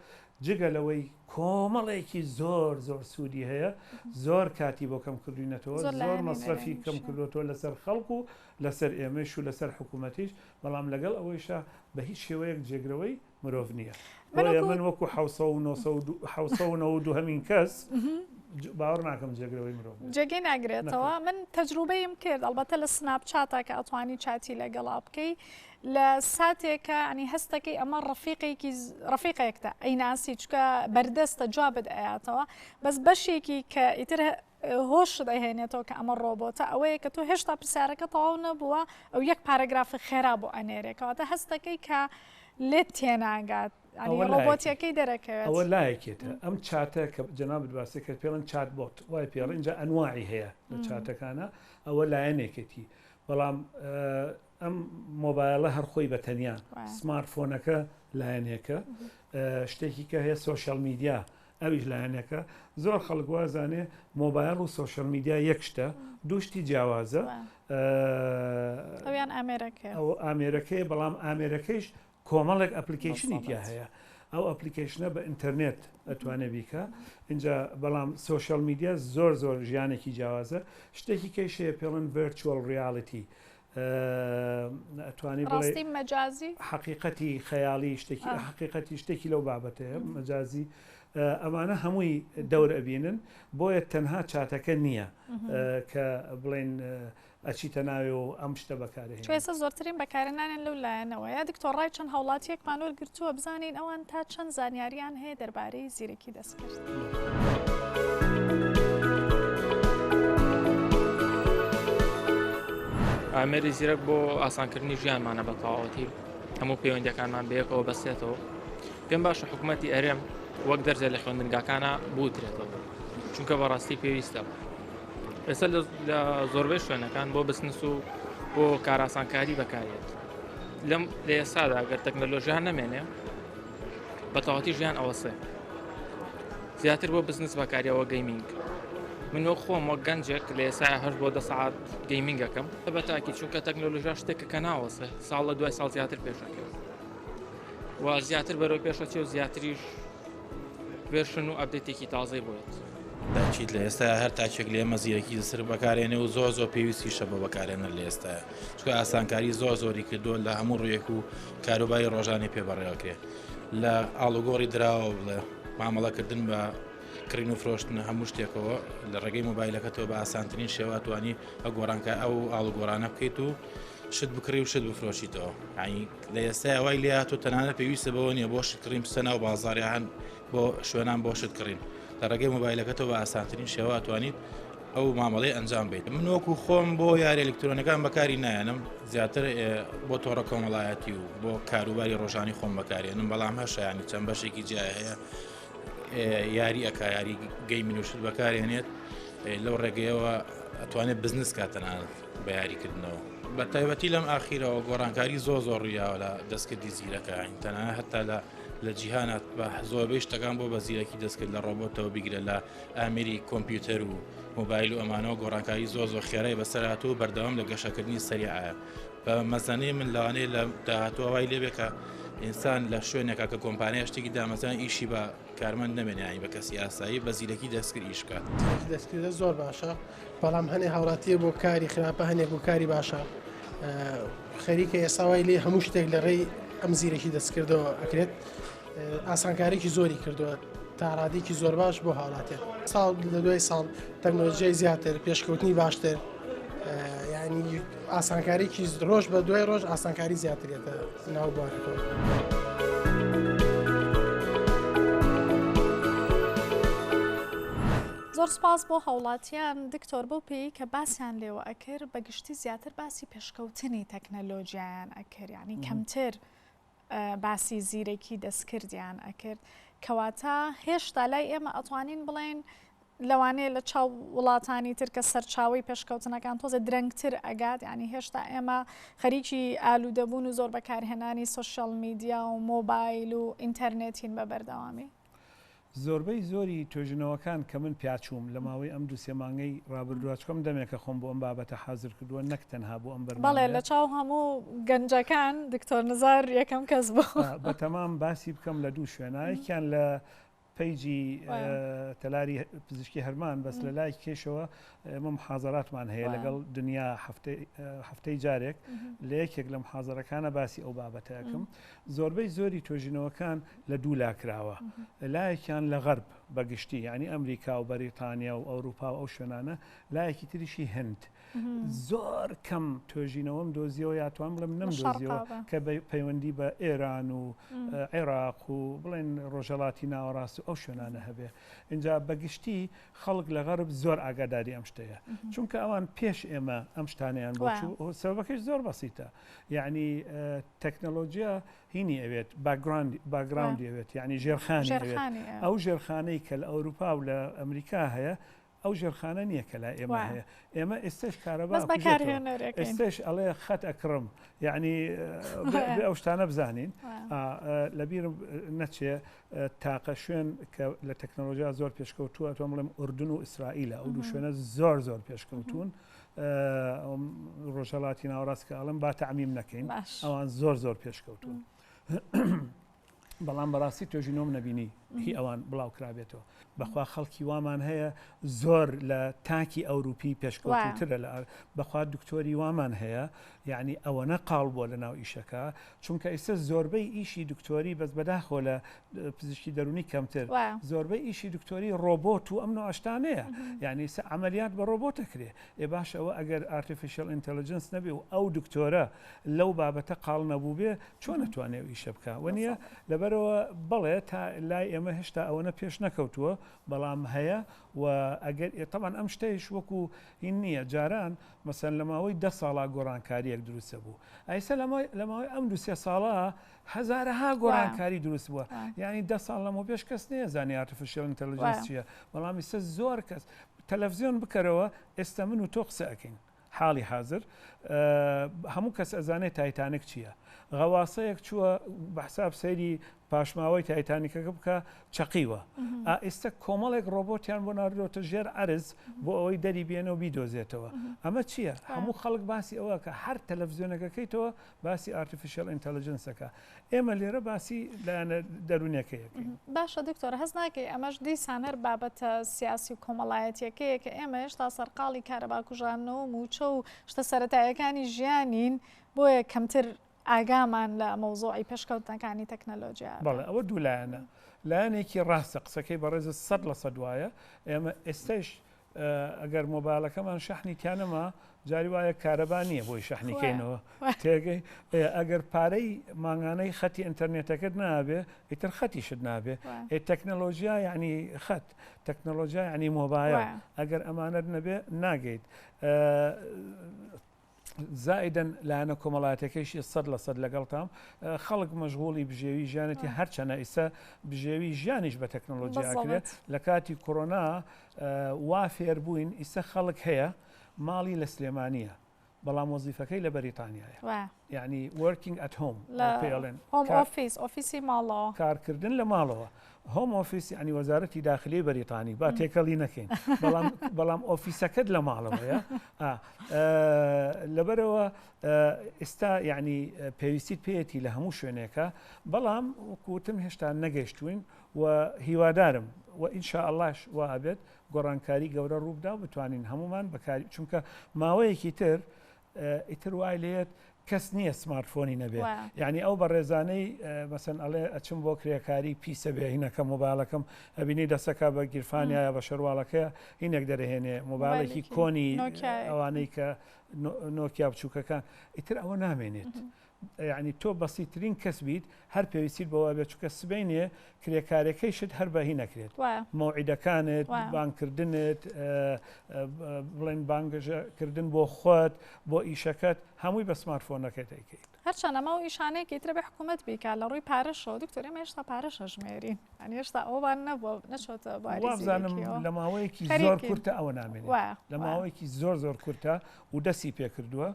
جگە لەوەی کۆمەڵێکی زۆر سوودی هەیە زۆر کاتی بۆ کەم کردوینەتەوە زۆر مەصرفی کەم کردوەوە لەسەر خەڵک و لەسەر ئێمەش و لەسەر حکوومەتیش بەڵام لەگەڵ ئەوەیشە بە هیچ شێوەیەک جێگرەوەی مرۆڤ نییە من وەکو 1992 هەمین کەس باوەڕ ناکەم جێگرەوەی مرۆڤ جێگەی ناگرێتەوە من تەجروبەیم کرد ئەلبەتە لە سناپچاتە کە ئەتوانی چاتی لەگەڵا بکەی لە ساتێکە ئەنی هەستەکەی ئەمە ڕەفیقێکتە ئەیناسی چکە بەردەستە جوابت ئەیاتەوە بەس بەشێکی کە ئیتر هۆشت ئەهێنێتەوە کە ئەمە ڕۆبۆتە ئەوەیە کە تۆ هێشتا پرسیارەکە تەواو نەبووە ئەو یەک پارەگرافی خێرا بۆ ئەنێرێکەوەتە هەستەکەی کە لێت تێناگات ڕۆبۆتیەکەی دەرەکەوێت ئەوە لایەکێتە ئەم چاتە کە جەنابەت باسی کرد پێڵن چات بۆت وای پێڵ اینجا ئەنواعی هەیە لە چاتەکانە ئەوە لایەنێکێتی بەڵام ئەم مۆبایلە هەر خۆی بەتەنیان سمارتفۆنەکە لایەنێکە شتێکی کە هەیە سۆشیال میدیا ئەویش لایەنێکە زۆر خەڵک وازانێ مۆبایل و سۆشیال میدیا یەک شتە دووشتی جیاوازە ئەویان ئامێرەکە ئەو ئامێرەکەی بەڵام ئامێرەکەیش کۆمەڵێک ئەپلیکیشنی تیا هەیە ئەو ئەپلیکیشنە بە ئینتەرنێت ئەتوانێت بیکە اینجا بەڵام سۆشیال میدیا زۆر جیانێکی جیاوازە شتێکی کەیشەیە پێڵن ڤرچوەل ریالیتی ئەتوانی ڕاستی مەجازی حقیقەتی خەیاڵی شتێکی حقیقەتی شتێکی لەو بابەتەیە مەجازی ئەمانە هەمووی دەور ئەبینن بۆیە تەنها چاتەکە نییە کە بڵێن ئەچیتە ناوێ و ئەم شتە بەکارێن ێستا زۆرترین بەکارێنانیان لەو لایەنەوە یا دکتۆڕای چەند هەوڵاتیەکمان وەرگرتووە بزانین ئەوان تا چەند زانیاریان هەیە دەربارەی زیرەکی دەستکرد. ئامێری زیرەک بۆ ئاسانکردنی ژیانمانە بە تەواوەتی هەموو پەیوەندیەکانمان بەیەکەوە بەستێتەوە پێم باشە حکوومەتی ئەرێم وەک دەرزێ لە خوێندنگاکانە بوترێتەوە چونکە بەڕاستی پێویستە. ئێستا لە زۆربەی شوێنەکان بۆ بزنس و بۆ کاراسانکاری بەکارێت. لە ئێستادا ئەگەر تەکنەلۆژیان نەمێنێ بە تەواوەتی ژیان ئەوەسێ. زیاتر بۆ بزنس بەکاریەوە گەیمینگ. من وەک خۆم وەک گەنجێک لە ئێستاە هەر بۆ 10 ساعات گەیمینگەکەم بە تاکی چونکە تەکنۆلۆژیا شتێکە کە ناوەسێ ساڵ لە دوای ساڵ زیاتر پێشەکەوە و زیاتر بەرەو پێشەچێ و زیاتریش ڤێرشن و ئەپدێتێکی تازەی بۆیت. داچیت لە ئێستا هەر تاچێک لێ مەزیرەکی سەر بەکارێنێ و زۆر پێویستیشە بە بەکارێنەر لە ئێستا چکە ئاسانکاری زۆری کردووە لە هەموو ڕوویەک و کاروباری ڕۆژانی پێبڕێوەکرێ لە ئاڵوگۆڕی دراوە لە مامەڵەکردن بە کڕین و فرۆشتن هەموو شتێکەوە لە ڕێگەی مۆبایلەکەتەوە بە ئاسانترین شێواتوانی ئەگۆڕانکە ئەو ئاڵوگۆڕانە بکەیت و شت بکڕی و شت بفرۆشیتەوە ئەنی لە ئێستا ئەوای لێهاتۆ تەنانە پێویستە بەوە نیە بۆ شت کڕیم سەناو بازاڕیان بۆ شوێنان بۆ شت کڕین لە ڕێگەی مۆبایلەکەتەوە بە ئاسانترین شێواتوانیت ئەو مامەڵەی ئەنجام بێت. من وەکو خۆم بۆ یاری ئەلکترۆنەکان بەکاری نایەنم زیاتر بۆ تۆڕە کۆمەڵایەتی و بۆ کاروباری ڕۆژانی خۆم بەکارێنم بەڵام هەشایانی چەند بەشێکی جیای هەیە یاری ئەکا یاری گەیمین و شت بەکارێنێت لەو ڕێگەیەوە ئەتوانێت بزنس کاتەنانێت بە یاریکردنەوە بە تایبەتی لەم ئاخیرەوە گۆڕانکاری زۆر ڕوویاوە لە دەستکردی زیرەکە تەنانە هەتا لە جیهانات بە زۆربەی شتەکان بۆ بە زیرەکی دەستکرد لە ڕۆبۆتەوە بیگرە لە ئامری کۆمپیوتەر و مۆبایل و ئەمانەوە گۆڕانکاری زۆر خێرای بەسەرهاتوو بەردەوام لە گەشەکردنی سەریعە بە مەزانەی من لەوانەیە لە داهاتوەوەی لێبێکە ئینسان لە شوێنێکە کە کۆمپانیا شتێکی دامەزان ئیشی بە کارمەند نەمێنیانی بە کەسی ئاسایی بە زیرەکی دەستکرد ئیشکات دەستکردە زۆر باشە بەڵام هەنێ هاوڕاتیە بۆ کاری خراپە هەنێک بۆ کاری باشە خەریکە ئێساوای لێ هەموو شتێک لە ڕێی ئەم زیرەکی دەستکردەوە ئەکرێت ئاسانکارێکی زۆری کردووە تاڕادێکی زۆر باش بۆ هاوڵاتێ ساڵ لە دوای ساڵ تەکنۆلۆژیای زیاتر پێشکەوتنی باشتر ینی ئاسانکارێکی ڕۆژ بە دوای ڕۆژ ئاسانکاری زیاترێتە ناو بوارەکەەوە. زۆر سپاس بۆ هاوڵاتیان دکتۆر بۆ پێی کە باسییان لێوە ئەکرد بەگشتی زیاتر باسی پێشکەوتنی تەکنەلۆژیایان ئەکرد ینی کەمتر باسی زیرەکی دەستکردیان ئەکرد کەواتە هێشتا لای ئێمە ئەتوانین بڵێن لەوانەیە لە چاو وڵاتانی تر کە سەرچاوی پێشکەوتنەکان تۆزە درەنگتر ئەگات ینی هێشتا ئێمە خەریکی ئالوودەبوون و زۆر بەکارهێنانی سوشال میدیا و مۆبایل و ئینتەرنێتین بە بەردەوامی. زۆربەی زۆری توێژنەوەکان کە من پیاچووم لە ماوەی ئەم 2 مانگەی ڕابردووەچکەم دەمێکە خۆم بۆ ئەم بابەتە حاضر کردووە نەک تەنها بۆ ئەم بەڵێ لە چاو هەموو گەنجەکان دکتۆر نزار یەکەم کەس بوو بە تەمام باسی بکەم لە دوو شوێنایەکیان لە پیجی تەلاری پزیشکی هەرمان بەس لە لای کێشەوە ئێمە محازەراتمان هەیە لەگەڵ دنیا هەفتەی جارێک لە یەکێک لە محازەرەکانە باسی ئەو بابەتەکەم زۆربەی زۆری توێژینەوەکان لە دوو لاکراوە لایەکیان لە غەرب بەگشتی ینی ئەمریکا و بەریتانیا و ئەوروپا و ئەو شوێنانە لایەکی تریشی هەند زۆر کەم توێژینەوەم دۆزیەوە یاتوان بڵم نەمدۆزیەوە کە پەیوەندی بە ئێران و عێراق و بڵێن ڕۆژەڵاتی ناوەڕاست و ئەو شوێنانە هەبێ اینجا بەگشتی خەڵک لە غەرب زۆر ئاگاداری ئەم شتەیە چونکە ئەوان پێش ئێمە ئەم شتانیان بۆچوو سەبەکەش زۆر بەسیتە یعنی تەکنەلۆژیا هینی ئەوێت باگراوندی ئەوێت یعنی ژێرخانی ئەو ژێرخانەی کە لە ئەوروپا و لە ئەمریکا هەیە ئەو ژێرخانە نییە کە لا ئێمە هەیە ئێمە ئێستش کارەبا ئێستش ئەڵێ خەت ئەکڕم یعنی ئەو شتانە بزانین لەبیرم نەچێ تاقە شوێن کە لە تەکنەلۆژیا زۆر پێشکەوتووە تۆ بڵێم ئوردن و ئیسرائیلە ئەو دوو شوێنە زۆر پێشکەوتون ڕۆژهەڵاتی ناوەڕاست کە ئەڵم با تەعمیم نەکەین ئەوان زۆر پێشکەوتون بەڵام بەڕاستی توێژینەوەم نەبینی هی ئەوان بڵاو کرابێتەوە بەخوا خەڵکی وامان هەیە زۆر لە تاکی ئەوروپی پێشکەوتترە لە بەخوا دکتۆری وامان هەیە یعنی ئەوەنە قاڵ بۆ لە ناو ئیشەکە چونکە ئێستا زۆربەی ئیشی دکتۆری بەس بەداخۆ لە پزیشکی دەرونی کەمتر زۆربەی ئیشی دکتۆری ڕۆبۆت و ئەم ئاشتانەیە یعنی ئەمەلیات بە ڕۆبۆت دەکرێت باش ئەوە ئەگەر ئارتیفیشل ئینتەلیجنس نەبێ و ئەو دکتۆرە لەو بابەتە قاڵ نەبوو بێ چۆن نەتوانێت ئیشە بکە وە نیە لەبەر لەبەرەوە بەڵێ تا لای ئێمە هێشتا ئەوەنە پێش نەکەوتووە بەڵام هەیە و ئەگەر تەمان ئەم شتەیش وەکو هین نییە جاران مەسەن لە ماوەی 10 ساڵا گۆڕانکاریەک دروستە بوو ئایسا لە ماوەی ئەم 2 ساڵە هەزارەها گۆڕانکاری دروست بووە یعنی 10 ساڵ لەمە پێش کەس نێزانی ئارتفیشیەل ئینتەلیجەنس چییە بەڵام ئێستا زۆر کەس تەلەڤیزیۆن بکەرەوە ئێستا من و تۆ قسە ئەکەین حاڵی حاضر هەموو کەس ئەزانێت تایتانێک چییە غەواسەیەک چووە بەحساب سەیری پاشماوەی تایتانیکەکە بکە چەقیوە ئێستا کۆمەڵێک ڕۆبۆتیان بۆ ناردۆتە ژێر عەرز بۆ ئەوەی دەری بێنەوە بیدۆزێتەوە ئەمە چییە هەموو خەڵک باسی ئەوە کە هەر تەلەڤیزیۆنەکەکەیتەوە باسی ئارتفیشیەل ئینتەلیجەنسەکە ئێمە لێرە باسی لایەنە دەرونیەکەیەکەین باشە دکتۆر هەست ناکەی ئەمەش دیسان هەر بابەتە سیاسی و کۆمەڵایەتیەکەیە کە ئێمە هێشتا سەرقاڵی کارەباکوژانەوە موچە و شتە سەرەتاییەکانی ژیانین بۆیە کەمتر ئاگامان لە مەوزوعی پێشکەوتنەکانی تەکنەلۆژیا بەڵێ ئەوە دوو لایەنە لایەنێکی ڕاستە قسەکەی بەڕێزە 100% وایە ئێمە ئێستش ئەگەر مۆبایلەکەمان شەحنی تیانەما جاری وایە کارەبا نییە بۆی شەحنیکەینەوە تێگەی ئەگەر پارەی ماگانەی خەتی ئینتەرنێتەکەت نابێ ئیتر خەتیشت نابێ تەکنەلۆژیا یعنی خەت تەکنەلۆژیا یعنی مۆبایل ئەگەر ئەمانەت نەبێ ناگەیت زائدەن لایەنە کۆمەڵایەتەکەیشی 100% لەگەڵتام خەڵک مەشغوڵی بژێوی ژیانەتی هەرچەنە ئیسا بژێوی ژیانیش بە تەکنەلۆژیاکرێت لە کاتی کۆرۆنا وا فێر بووین ئیسا خەڵک هەیە ماڵی لە سلێمانیە بەڵام وەزیفەکەی لە بەریتانیایە یعنی working at home ئۆفیسی ماڵەوە کارکردن لە ماڵەوە هۆم ئۆفیس ینی وەزارەتی داخلی بەریتانی با تێکەڵی نەکەین بەڵام ئۆفیسەکەت لە ماڵەوەیە لەبەرەوە ئێستا یعنی پێویستیت پێیەتی لە هەموو شوێنێکە بەڵام وەکوتم هێشتا نەگەیشتوین و هیوادارم و ئینشاء اللهش وا ئەبێت گۆڕانکاری گەورە ڕووبدا و بتوانین هەمومان بەکاری چونکە ماوەیەکی تر ئیتر وای لێت کەس نییە سمارتفۆنی نەبێت یعنی ئەو بە ڕێزانەی مەسەن ئەڵێ ئەچم بۆ کرێکاری پیسە بێ هینەکە مۆبایلەکەم ئەبینی دەسەکە بە گیرفانیایە بە شەروواڵەکەە هینێک دەرەهێنێ مۆبایلێکی کۆنی ئەوانەی کە نۆکیا بچووکەکان ئیتر ئەوە نامێنێت یعنی تۆ بەسیترین کەس بیت هەر پێویستیت بەوە بێت چکە سبینێ کرێکارەکەیشت هەر بەهی نەکرێت مەوعیدەکانت بانکردنت بڵێن بانگەژەکردن بۆ خۆت بۆ ئیشەکەت هەمووی بە سمارتفۆنەکەت دەیکەیت هەرچەندە ئەمە و ئیشانەیەکی ترە بە حکوومەت بیکات لە ڕووی پارەشەوە دکتۆر ئێمە هێشتا پارەشە ژمێرین ئەنی هێشتا ئەوان نەبووە نەچۆتە وابزانم لە ماوەیەکی زۆر کورتە ئەوە نامێنێت لە ماوەیەکی زۆر کورتە و دەستی پێکردووە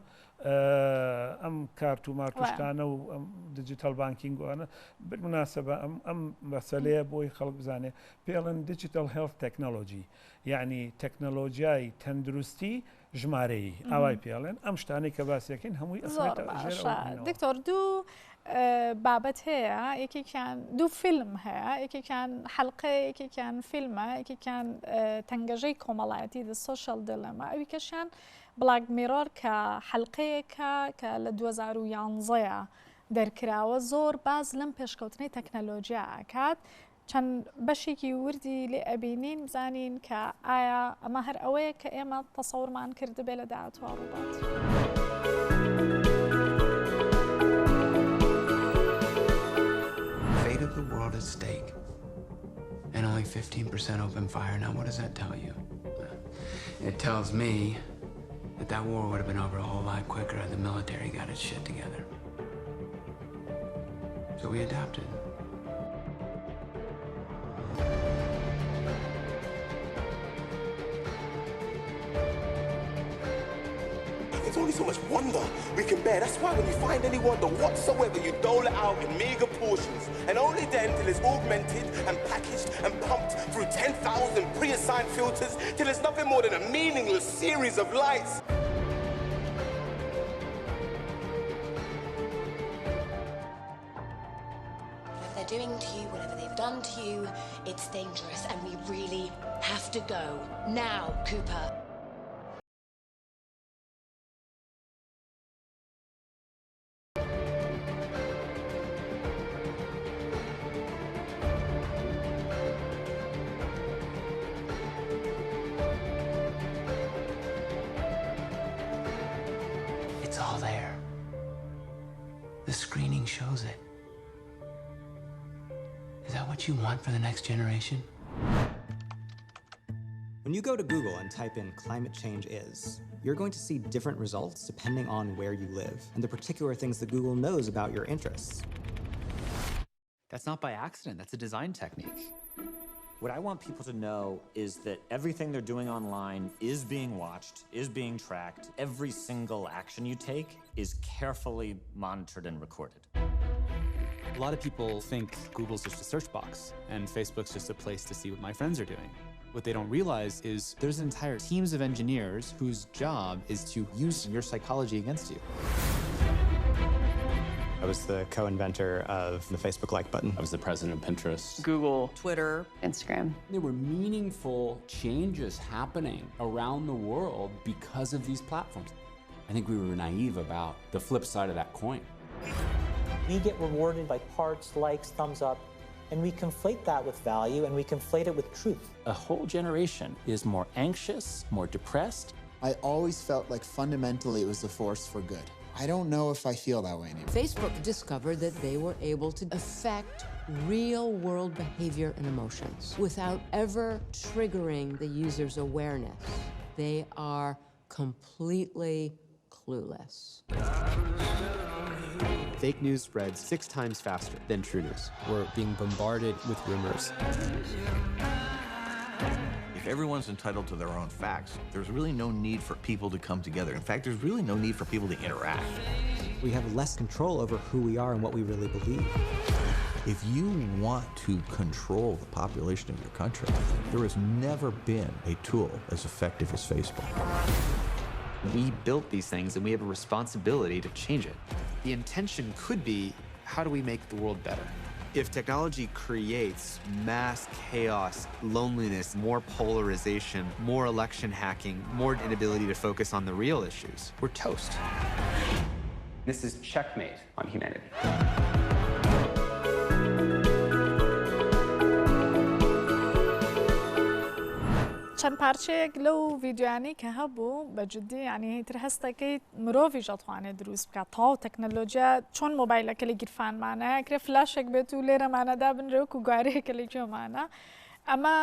ئەم کارت و مارتوشتانە و ئەم دیجیتال بانکینگوانە بمناسبە ئەم مەسەلەیە بۆی خەڵک بزانێ پێڵن دیجیتال هێڵث تەکنۆلۆژی یعنی تەکنۆلۆژیای تەندروستی ژمارەیی ئاوای پێڵێن ئەم شتانەی کە باسیەکەین هەمووی دکتۆر دوو بابەت هەیە یەکێکیان دوو فیلم هەیە یەکێکیان حەڵقەیە یەکێکیان فیلمە یەکێکیان تەنگەژەی کۆمەڵایەتی د سۆشیال دلەما ئەوی کەشیان بلاک میرۆر کە حەڵقەیەکە کە لە 2011 دەرکراوە زۆر باز لەم پێشکەوتنەی تەکنەلۆژیا ئاکات چەند بەشێکی وردی لێ ئەبینین بزانین کە ئایا ئەمە هەر ئەوەیە کە ئێمە تەسەورمان کردبێ لە داهاتوە ڕووبات. Fate of the world at stake and only 15% open fire. Now what does that tell you? It tells me that war would have been over a whole lot quicker had the military got its shit together. So we adapted. There's only so much wonder we can bear. That's why when you find any wonder whatsoever, you dole it out in meager portions. And only then till it's augmented and packaged and pumped through 10,000 pre-assigned filters till it's nothing more than a meaningless series of lights. If they're doing to you whatever they've done to you, it's dangerous and we really have to go. Now, Cooper. It's all there. The screening shows it. that what you want for the next generation? When you go to Google and type in climate change is, you're going to see different results depending on where you live and the particular things that Google knows about your interests. That's not by accident, that's a design technique. What I want people to know is that everything they're doing online is being watched, is being tracked. Every single action you take is carefully monitored and recorded. A lot of people think Google's just a search box and Facebook's just a place to see what my friends are doing. What they don't realize is there's entire teams of engineers whose job is to use your psychology against you. I was the co-inventor of the Facebook like button. I was the president of Pinterest, Google, Twitter, Instagram. There were meaningful changes happening around the world because of these platforms. I think we were naive about the flip side of that coin. We get rewarded by hearts, likes, thumbs up, and we conflate that with value and we conflate it with truth. A whole generation is more anxious, more depressed. I always felt like fundamentally it was a force for good. I don't know if I feel that way anymore. Facebook discovered that they were able to affect real-world behavior and emotions without ever triggering the user's awareness. They are completely clueless. Fake news spreads 6 times faster than true news. We're being bombarded with rumors. If everyone's entitled to their own facts, there's really no need for people to come together. In fact, there's really no need for people to interact. We have less control over who we are and what we really believe. If you want to control the population of your country, there has never been a tool as effective as Facebook. We built these things and we have a responsibility to change it. The intention could be, how do we make the world better? If technology creates mass chaos, loneliness, more polarization, more election hacking, more inability to focus on the real issues, we're toast. This is checkmate on humanity. چەند پارچەیەک لەو ڤیددیوانی کە هەبوو بە جددی ینی تر هەستەکەی مرۆڤیش دەتوانێت دروست بکات تاو تەکنەلۆژیا چۆن مۆبایلەکە لە گیرفانمانە کرێ فلاشێک بێت و لێرەمانەدا بنرێک و گوارەیەکە لە گوێمانە ئەمە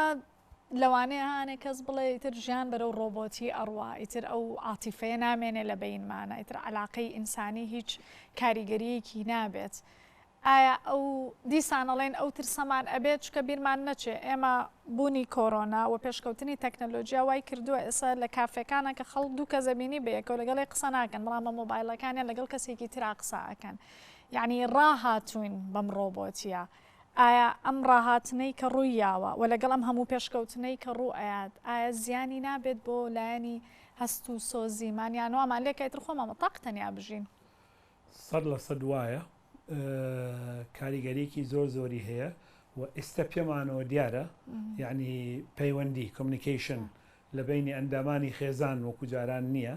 لەوانەیە هاانێک کەس بڵێ ئیتر ژیان بەرەو ڕۆبۆتی ئەڕوا ئیتر ئەو عاتیفەیە نامێنێ لە بینمانە ئیتر علاقەی ئینسانی هیچ کاریگەریەکی نابێت. ئایا ئەو دیسانەڵێن ئەو ترسەمان ئەبێت چکە بیرمان نەچێ ئێمە بوونی کۆرۆنا و پێشکەوتنی تەکنەلۆژیا وای کردووە ئێستا لە کافەکانە کە خەڵک دوو کە زەبینی بەیەکەوە لەگەڵی قسە ناکەن بەڵام بە مۆبایلەکانیان لەگەڵ کەسێکی ترا قسە ئەکەن یعنی ڕاهاتوین بەم ڕۆبۆتیە ئایا ئەم ڕاهاتنەی کە ڕوویاوە و لەگەڵ ئەم هەموو پێشکەوتنەی کە ڕوو ئاات ئایا زیانی نابێت بۆ لایەنی هەست و سۆزیمان ومان لێکیتر خۆمە مەتاق تەنیا بژین 100% وایە کاریگەریەکی زۆری هەیە و ئێستا پێمانەوە دیارە یعنی پەیوەندی کۆمنیکیشن لە بینی ئەندامانی خێزان وەکو جاران نییە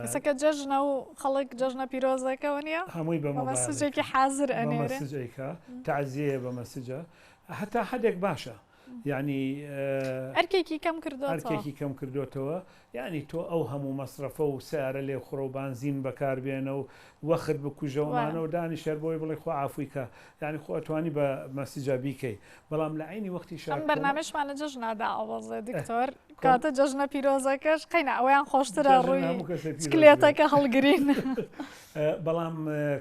کەسەکە جەژنە و خەڵک جەژنە پیرۆزەکەەوە نیە هەمووی بە مەسجێکی حازر ئەنێرە مەسجێکە تعزیە بە مەسجە هەتا حدێک باشە یعنی ئەرکێکی کەم کردو ئەرکێکی کەم کردوتەوە یعنی تۆ ئەو هەموو مەسرفە و سیارە لێ خوڕە و بانزین بەکاربێنە و وەخت بکوژەوەمانە و دانی شەر بۆی بڵێ خۆ ئافریکا یعنی خۆ ئەتوانی بە مەسیجا بیکەی بەڵام لە عینی وەختی شار بەرنامەشمانە جەژنادا ئەوەزێ دکتۆر کاتە جەژنە پیرۆزەکەش قەینە ئەویان خۆشترە ڕووی سکلێتەکە هەڵگرین بەڵام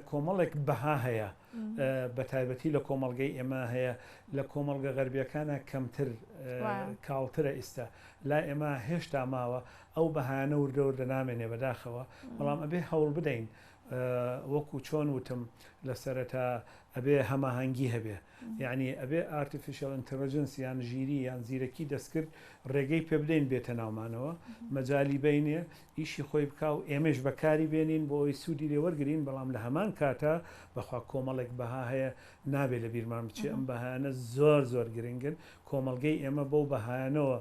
کۆمەڵێک بەها هەیە بە تایبەتی لە کۆمەڵگەی ئێمە هەیە لە کۆمەڵگە غەربیەکانە کەمتر کاڵترە ئێستا لا ئێمە هێشتا ماوە ئەو بەهانە وردەوردە نامێنێ بەداخەوە بەڵام ئەبێ هەوڵ بدەین وەکو چۆن وتم لە سەرەتا ئەبێ هەماهەنگی هەبێ یعنی ئەبێ ئارتیفیشل ئینتەلیجەنس یان ژیری یان زیرەکی دەستکرد ڕێگەی پێ بدەین بێتە ناومانەوە مەجای بینێ ئیشی خۆی بکا و ئێمەش بەکاری بێنین بۆ ئەوی سوودی لێوەرگرین بەڵام لە هەمان کاتە بەخوا کۆمەڵێک بەها هەیە نابێت لە بیرمان بچێ ئەم بەهانە زۆر گرنگن کۆمەڵگەی ئێمە بەو بەهانەوە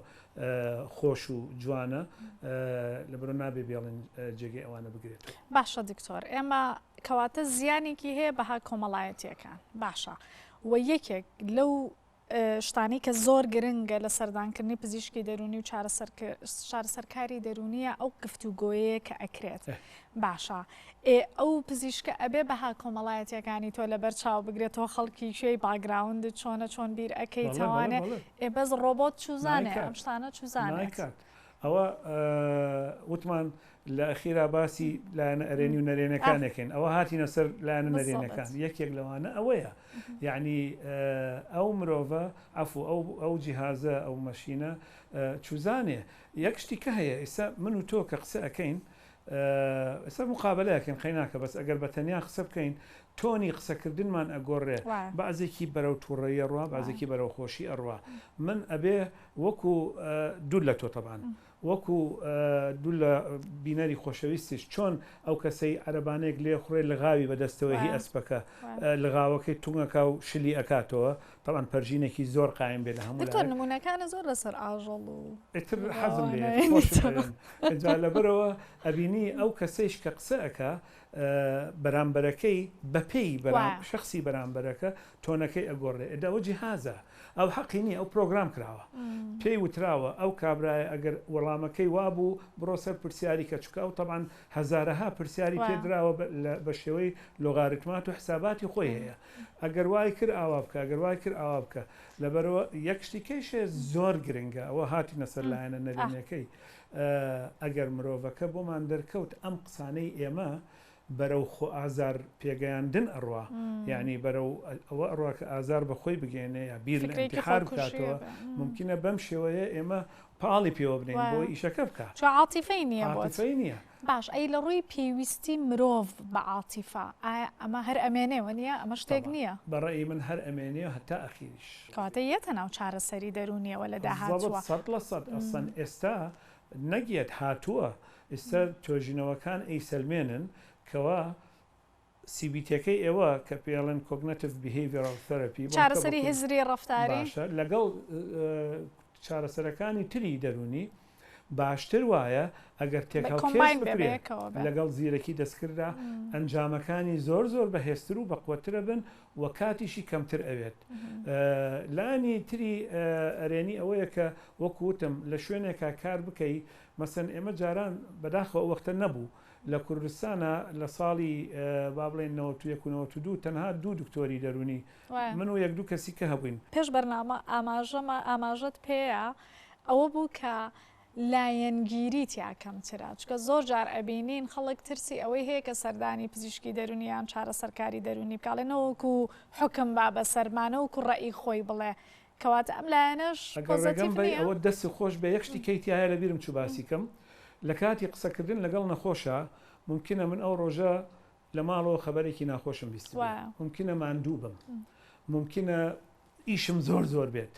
خۆش و جوانە لەبەر نابێ بێڵین جێگەی ئەوانە بگرێت باشە دکتۆر ئێمە کەواتە زیانێکی هەیە بەها کۆمەڵایەتیەکان باشە و یەکێک لەو شتانی کە زۆر گرنگە لە سەردانکردنی پزیشکی دەرونی و چارەسەرکاری دەرونیە ئەو گفتوگۆیەیە کە ئەکرێت باشە ئەو پزیشکە ئەبێ بەها کۆمەڵایەتیەکانی تۆ لەبەر چاو بگرێتەوە خەڵکی شوێی باگراوندت چۆن بیر ئەەکەی تاوانێ بەس ڕۆبۆت چوزانێ ئەم شتانە چوزانێت ئەوە وتمان لە ئەخیرا باسی لایەنە ئەرێنی و نەرێنەکانێکن ئەوە هاتیینە سەر لایەنە نەرێنەکان یەکێک لەوانە ئەوەیە یعنی ئەو مرۆڤە ئەفو ئەو جیهازە ئەو مەشینە چوزانێ یەک شتی کە هەیە ئێستا من و تۆ کە قسە ئەەکەین ئێستا مقابلەکەن خەیناکە بەس ئەگەر بە تەنیا قسە بکەین تۆنی قسەکردنمان ئەگۆڕێ بەعزێکی بەرەو تووڕێیە ڕوا بەعزێکی بەرەو خۆشی ئەڕوا من ئەبێ وەکو دوو لە تۆ تەبان وەکو دوو لە بینەری خۆشەویستیش چۆن ئەو کەسەی عەرەبانەیەک لێ خوڕێ لە غاوی بەدەستەوە هی ئەسپەکە لە غاوەکەی توونەکە و شلی ئەکاتەوە تەبان پەرژینێکی زۆر قایم بێ لە هەموو نمونونەکانە زۆر لەسەر ئاژەڵ و ئتر حەزم لێ لەبەرەوە ئەبینی ئەو کەسەیش کە قسە ئەکا بەرامبەرەکەی بەپێی شخصی بەرامبەرەکە تۆنەکەی ئەگۆڕێ ئەداوە جیهازە ئەو حەقی نییە ئەو پرۆگرام کراوە پێی وتراوە ئەو کابرایە ئەگەر وەڵامەکەی وابوو بڕۆ سەر پرسیاری کە چکە و تەبان هەزارەها پرسیاری پێدراوە بە شێوەی لۆغاریتمات و حساباتی خۆی هەیە ئەگەر وای کرد ئاوا بکە ئەگەر وای کرد ئاوا بکە لەبەرەوە یەک شتیکەیشێ زۆر گرنگە ئەوە هاتی نەسەر لایەنە نەرێنەکەی ئەگەر مرۆڤەکە بۆمان دەرکەوت ئەم قسانەی ئێمە بەرەو خۆ ئازار پێگەیاندن ئەڕوا یعنی بەرەو ئەوە ئەڕوا کە ئازار بەخۆی بگەێنێ یا بیر لە انتحار بکاتەوە ممکنە بەم شێوەیە ئێمە پاڵی پێوە بنین بۆ ئیشەکە بکە عاتیفەی نییە نییە باش ئەی لە ڕووی پێویستی مرۆڤ بە عاتیفا ئەمە هەر ئەمێنێەوە نییە ئەمە شتێک نییە بەڕێی من هەر ئەمێنێ هەتا ئەخیریش کاتە یەتە ناو چارەسەری دەرونیەوە لە داهاتوە 100% ئەسەن ئێستا نەگیێت هاتووە ئێستا تۆژینەوەکان ئەیسەلمێنن کەوا سیبیتەکەی ئێوە کە پێڵێن کۆگنێتیڤ بیهێڤیۆرال تەراپی چارەسەری هزری ڕەفتاری لەگەڵ چارەسەرەکانی تری دەرونی باشتر وایە ئەگەر تێکەڵ لەگەڵ زیرەکی دەستکردا ئەنجامەکانی زۆر بەهێزتر و بەقوەترە بن و کاتیشی کەمتر ئەوێت لانی تری ئەرێنی ئەوەیە کە وەکوتم لە شوێنێکا کار بکەی مەسەن ئێمە جاران بەداخەوە وەختە نەبوو لە کوردستانە لە ساڵی با بڵێن 1992 تەنها 2 دکتۆری دەرونی من و یەک دوو کەسی کە هەبووین پێش بەرنامە ئاماژەت پێەیە ئەوە بوو کە لایەنگیری تیاکەمترا چکە زۆر جار ئەبینین خەڵک ترسی ئەوەی هەیە کە سەردانی پزیشکی دەرونیان چارەسەرکاری دەرونی بکڵێنەوەکو حکم با بە سەرمانە وکو ڕێی خۆی بڵێ کەواتە ئەم لایەنەش ئەوە دەستی خۆش بە یەکشتی کەیتیایە لە بیرم چوو باسیکەم لە کاتی قسەکردن لەگەڵ نەخۆشە ممکنە من ئەو ڕۆژە لە ماڵەوە خەبەرێکی ناخۆشم بیست ممکنە ماندوو بم ممکنە ئیشم زۆر بێت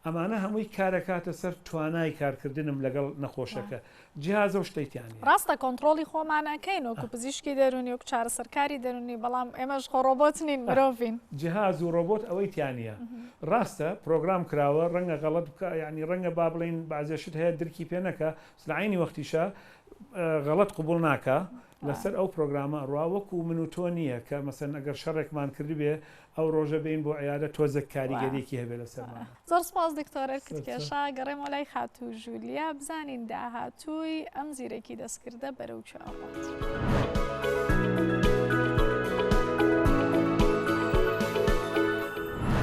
ئەمانە هەمووی کارەکاتە سەر توانای کارکردنم لەگەڵ نەخۆشەکە جیهازە و شتەیتیانی ڕاستە کۆنتترۆلی خۆمانەکەین وەکو پزیشکی دەرونی و چارەسەرکاری دەرونی بەڵام ئێمەش خۆ ڕۆبۆت نین مرۆڤین جیهاز و ڕۆبۆت ئەوەی تیانە ڕاستە پرۆگرام کراوە ڕەنگە غەڵەت بکە ینی ڕەنگە با بڵین بازێشت هەیە درکی پێ نەکە لە عینی وەختیشە غەڵەت قبول ناکە لەسەر ئەو پرۆگرامە ڕواوەکو من و تۆ نییە کە مەسەن ئەگەر شەڕێکمان کردی بێ ئەو ڕۆژە بین بۆ عیادە تۆزە کاریگەریەکی هەبێ لەسەرمان زۆر سپاس دکتۆرە کردکێشا گەڕێم وەلای خاتوو ژولیا بزانین داهاتووی ئەم زیرەکی دەستکردە بەرەو چاوات.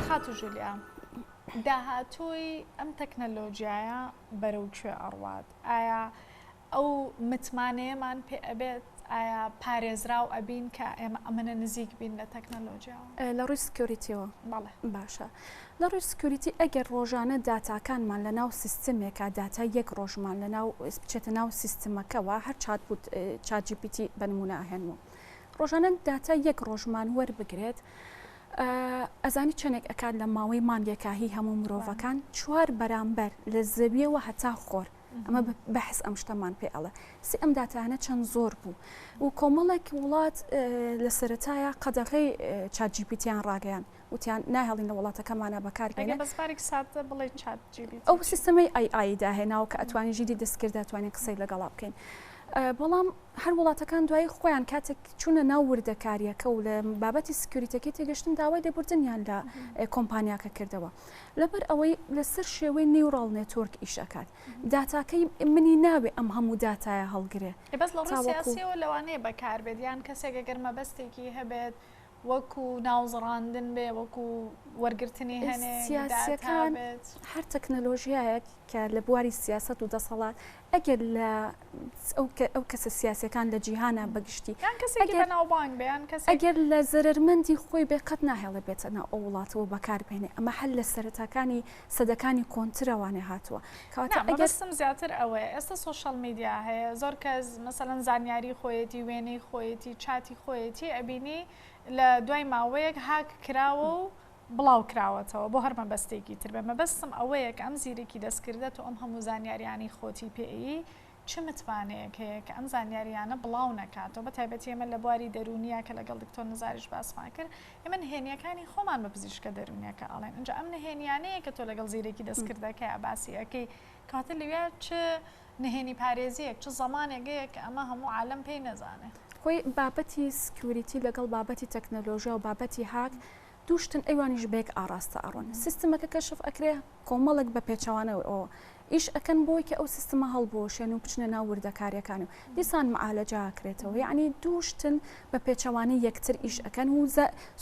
خاتوو ژولیا داهاتووی ئەم تەکنەلۆژیایە بەرەو کوێ ئەڕوات ئایا ئەو متمانەیەمان پێ ئەبێت ئایا پارێزراو ئەبین کە ئێمە ئەمەە نزیک بین لە تەکنەلۆژیاوە لە ڕووی سکیۆریتیەوە باشە لە ڕووی سکیۆریتی ئەگەر ڕۆژانە داتاکانمان لە ناو سیستمێکە داتا یەک ڕۆژمان لە ناو بچێتە ناو سیستمەکەەوە هەر چات جی پی تی بەنمونە ئاهێنمەوە ڕۆژانە داتا یەک ڕۆژمان وەربگرێت ئەزانی چەندێک ئەکات لە ماوەی مانگێکاهی هەموو مرۆڤەکان 4 بەرامبەر لە زەویەوە هەتا خۆر ئەمە بەحس ئەم شتەمان پێ ئەڵە سی ئەم داتانە چەند زۆر بوو و کۆمەڵێک وڵات لە سەرەتایە قەدەغەی چات جی پی تیان ڕاگەیان وتیان ناهێڵین لە وڵاتەکەمانە بەکاربێنێت ئەو سیستەمەی ئای داهێناوە کە ئەتوانین ژیری دەستکرد دەتوانین قسەی لەگەڵا بکەین بەڵام هەر وڵاتەکان دوای خۆیان کاتێک چوونە ناو وردەکاریەکە و لە بابەتی سکیوریتەکەی تێگەشتن داوای لێبوردنیان لە کۆمپانیاکە کردەوە لەبەر ئەوەی لەسەر شێوەی نیورال نێتۆرک ئیشەکات داتاکەی منی ناوێ ئەم هەموو داتایە هەڵگرێ بەس لە ڕوسیاسیەوە لەوانەیە بەکاربێت یان کەسێک ئەگەر مەبەستێکی هەبێت وەکو ناوزڕاندن بێ وەکو وەرگرتنی هەنێ سیاسەکان هەر تەکنەلۆژیایەک کە لە بواری سیاست و دەسەڵات ئەگەر لە ئەو کەسە سیاسەکان لە جیهانە بەگشتی ئەگەر لە زەرمەندی خۆی بێ قەت ناهێڵە بێتە ناو ئەو وڵاتەوە بەکاربێنێ ئەمە هەر لە سەرەتاکانی سەدەکانی کۆنترەوانێ هاتووە ئەگەستم زیاتر ئەوەیە ئێستا سوشال میدیا هەیە زۆر کەس مەسەڵەن زانیاری خۆیەتی وێنەی خۆیەتی چاتی خۆیەتی ئەبینی لە دوای ماوەیەک هاک کراوە و بڵاو کراوەتەوە بۆ هەر مەبەستێکی تر بێ مەبەستم ئەوەیە کە ئەم زیرەکی دەستکردێت و ئەم هەموو زانیاریانی خۆتی پێئی چ متوانەیەک هەیە کە ئەم زانیاریانە بڵاو نەکاتەوە بە تایبەتی ئێمە لە بواری دەرونیە کە لەگەڵ دکتۆر نزاریش باسمان کرد ئێمە نهێنیەکانی خۆمان بە پزیشکە دەرونیەکە ئاڵێن اینجا ئەم نهێنیانەیە کە تۆ لەگەڵ زیرەکی دەستکردەکە ئاباسیەکەی کاتە لەوێ چ نهێنی پارێزیەک چ زەمانێکەیە کە ئەمە هەموو عالەم پێی نەزانێت خۆی بابەتی سکیوریتی لەگەڵ بابەتی تەکنەلۆژیا و بابەتی هاک دووشتن ئەوانیش بێک ئاراستە ئەڕۆن سیستمەکە کەشف ئەکرێ کۆمەڵک بە پێچەوانەوە ئەوە ئیش ئەکەن بۆی کە ئەو سیستمە هەڵبۆشێن و بچنە ناو وردەکاریەکان و دیسان معالەجا ئەکرێتەوە یعنی دووشتن بە پێچەوانی یەکتر ئیش ئەکەن و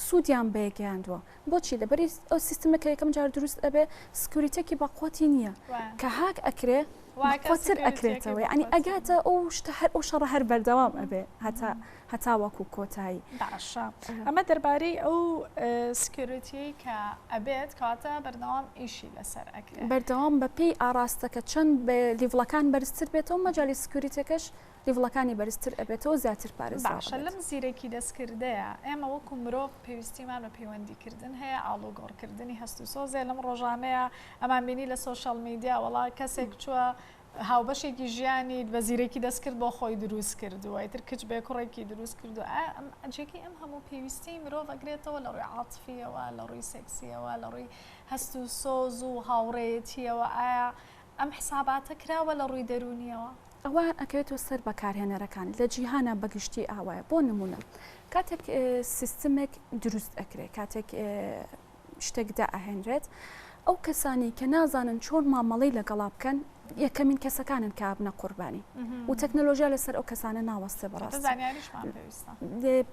سوودیان بەیەگەیاندووە بۆچی لەبەری ئەو سیستمەکە یەکەم جار دروست ئەبێ سکیوریتێکی بەقوتی نییە کە هاک ئەکرێ قوتر ئەکرێتەوە ینی ئەگاتە ئەو شتە هەر ئەو شەڕە هەر بەردەوام ئەبێ هەتا وەکو کۆتایی باشە ئەمە دەربارەی ئەو سکیوریتی کە ئەبێت کاتە بەردەوام ئیشی لەسەر ئەکرێت بەردەوام بە پێی ئاراستەکە چەند لیڤڵەکان بەرزتر بێتەوە مەجای سکیوریتەکەش لیڤڵەکانی بەرزتر ئەبێتەوە زیاتر پارێز باشە لەم زیرەکی دەستکردەیە ئێمە وەکو مرۆڤ پێویستیمان بە پەیوەندیکردن هەیە ئاڵوگۆڕکردنی هەست و سۆزێ لەم ڕۆژانەیە ئەمان بینی لە سۆشال میدیا وڵا کەسێک چووە هاوبەشێکی ژیانی بە زیرەکی دەستکرد بۆ خۆی دروست کردو ئەیتر کچ بێ کوڕێکی دروست کردو ئەجێکی ئەم هەموو پێویستی مرۆڤ ئەگرێتەوە لە ڕووی عاتفیەوە لە ڕووی سێکسیەوە لە ڕووی هەست و سۆز و هاوڕێیەتیەوە ئایا ئەم حساباتە کراوە لە ڕووی دەرونیەوە ئەوان ئەکەوێتەوە سەر بەکارهێنەرەکان لە جیهانە بەگشتی ئاوایە بۆ نمونە کاتێک سیستمێک دروست ئەکرێت کاتێک شتێکدا ئەهێنرێت ئەو کەسانی کە نازانن چۆن مامەڵەی لەگەڵا بکەن یەکەمین کەسەکانن کە بنە قوربانی و تەکنۆلۆژیا لەسەر ئەو کەسانە ناوەستێ بەڕاست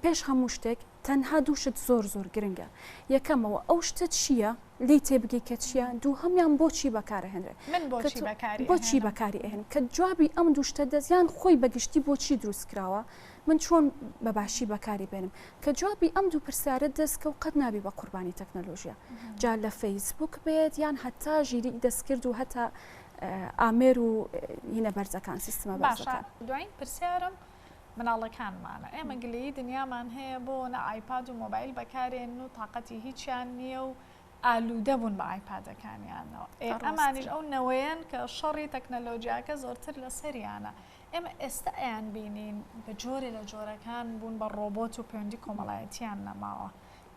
پێش هەموو شتێک تەنها دووشت زۆر زۆر گرنگە یەکەمەوە ئەو شتە چییە لی تێبگەی کە چییە دوو هەمیان بۆچی بەکارهێنرێ بۆچی بەکاری ئەهێن کە جوابی ئەم دووشتە دەزیان خۆی بەگشتی بۆچی دروست کراوە من چۆن بەباشی بەکاری بێنم کە جوابی ئەم دوو پرسیارە دەستکە و قەت نابی بە قوربانی تەکنۆلۆژیا جا لە فەیسبوک بێت یان هەتا ژیری دەستکرد و هەتا ئامێر و هینە بەرزەکان سیستمە باشە دوایین پرسیارم مناڵەکانمانە ئێمە گلەیی دنیامان هەیە بۆ نە ئایپاد و مۆبایل بەکارێن و تااقەتی هیچیان نییە و ئالوودە بوون بە ئایپادەکانیانەوە ئەمانیش ئەو نەوەیەن کە شەڕی تەکنەلۆژیاکە زۆرتر لە سەریانە ئێمە ئێستا ئەیان بینین بە جۆرێ لە جۆرەکان بوون بە ڕۆبۆت و پەیوەندی کۆمەڵایەتیان نەماوە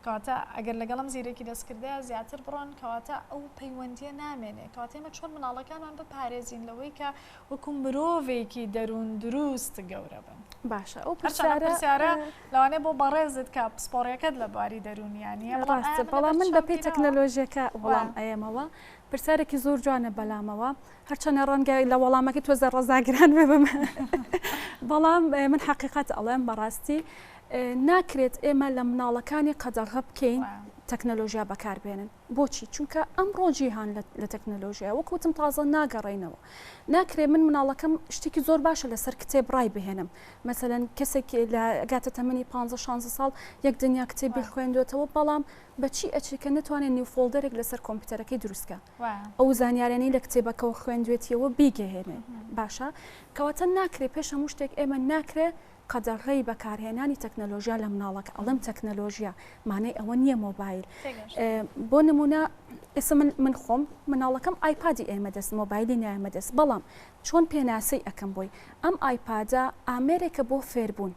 کەواتە ئەگەر لەگەڵم زیرەکی دەستکردەیە زیاتر بڕۆن کەواتە ئەو پەیوەندیە نامێنێ کەواتە ئێمە چۆن مناڵەکانمان بپارێزین لەوەی کە وەکو مرۆڤێکی دەروون دروست گەورە بن باشە ئەو پرسیارە لەوانێ بۆ بەڕێزت کە پسپۆڕیەکەت لە باری دەرونیانیە ڕاستە بەڵام من بە پێی تەکنەلۆژیەکە وەڵام ئەیەمەوە پرسیارێکی زۆر جوانە بەلامەوە هەرچەنە ڕەنگە لە وەڵامەکە تۆزە ڕزاگران بێ بم بەڵام من حقیقەت ئەڵێم بەڕاستی ناکرێت ئێمە لە مناڵەکانی قەدەغە بکەین تەکنەلۆژیا بەکاربێنن بۆچی چونکە ئەمڕۆ جیهان لە تەکنەلۆژیا وەکوتم تازە ناگەڕێنەوە ناکرێت من مناڵەکەم شتێکی زۆر باشە لەسەر کتێب ڕای بهێنم مەسەلەن کەسێک لە گاتە تەمەنی 15-16 ساڵ یەک دنیا کتێبی خوێندوێتەوە بەڵام بەچی ئەچێکە نتوانێت نیو فۆلدەرێک لەسەر کۆمپیوتەرەکەی دروستکە ئەو زانیارانی لە کتێبەکەەوە خوێندوێتیەوە بیگەهێنێ باشە کەواتە ناکرێت پێش هەموو شتێک ئێمە ناکرێت قەدەغەی بەکارهێنانی تەکنەلۆژیا لە مناڵەکە ئەڵم تەکنەلۆژیا مانای ئەوە نییە مۆبایل بۆ نمونە ئێستا من خۆم مناڵەکەم ئایپادی ئێمە دەست مۆبایلی نایمە دەست بەڵام چۆن پێناسەی ئەەکەم بۆی ئەم ئایپادە ئامێرێکە بۆ فێربوون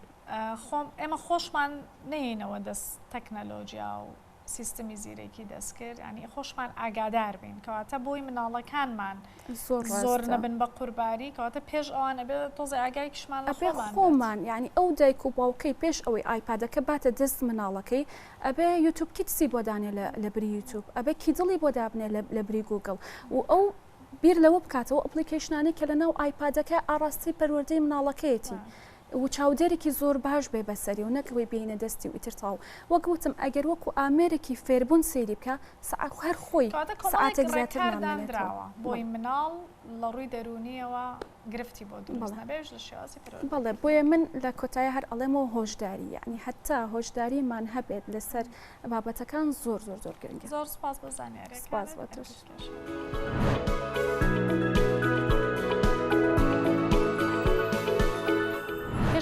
ئێمە خۆشمان نینەوە دەست تەکنەلۆژیا و سیستمی زیرەکی دەستکرد ینی خۆشمان ئاگادار بین کەواتە بۆی مناڵەکانمان زۆر نەبن بە قورباری کەواتە پێش ئەوان ئەبێ تۆزی ئاگای کشمان لە خۆمان ینی ئەو دایک و باوکەی پێش ئەوەی ئایپادەکە باتە دەست مناڵەکەی ئەبێ یوتیوب کیتسی بۆ دانێ لە بری یوتیوب ئەبێ کیدڵی بۆ دابنێ لە بری گوگڵ و ئەو بیر لەوە بکاتەوە ئەپلیکیشنانی کە لە ناو ئایپادەکە ئاراستی پەروەردەی مناڵەکەیەتی و چاودێرێکی زۆر باش بێ بەسەری و نەکەوەی بینە دەستی و ئیترتاو وەک وتم ئەگەر وەکو ئامێرێکی فێربوون سێری بکە هەر خۆی ساعتێک زیاتر نامێنێتەوە بۆی مناڵ لە ڕووی دەرونیەوە گرفتی بۆ دروست نەبێژ لە شێوازی بەڵێ بۆیە من لە کۆتایی هەر ئەڵێمەوە هۆشداری یعنی حتا هۆشداریمان هەبێت لەسەر بابەتەکان زۆر زۆر زۆر گرنگە. زۆر سپاس بۆ زانیاری. سپاس بۆ توش.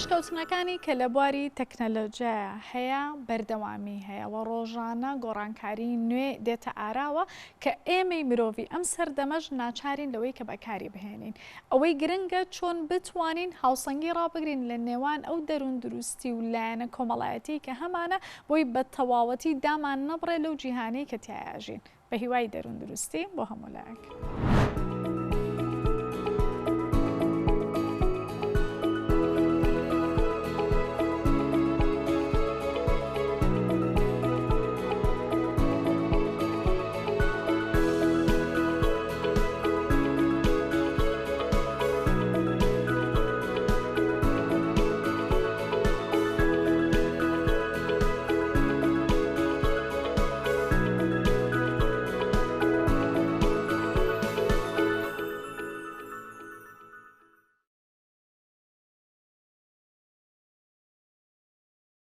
پێشکەوتنەکانی کە لە بواری تەکنەلۆژیایە هەیە بەردەوامی هەیە و ڕۆژانە گۆڕانکاری نوێ دێتە ئاراوە کە ئێمەی مرۆڤی ئەم سەردەمەش ناچارین لەوەی کە بەکاری بهێنین ئەوەی گرنگە چۆن بتوانین هاوسەنگی ڕابگرین لە نێوان ئەو دەروون دروستی و لایەنە کۆمەڵایەتی کە هەمانە بۆی بە تەواوەتی دامان نەبڕێ لەو جیهانەی کە تیایەژین بە هیوای دەروون دروستی بۆ هەموو لایەک.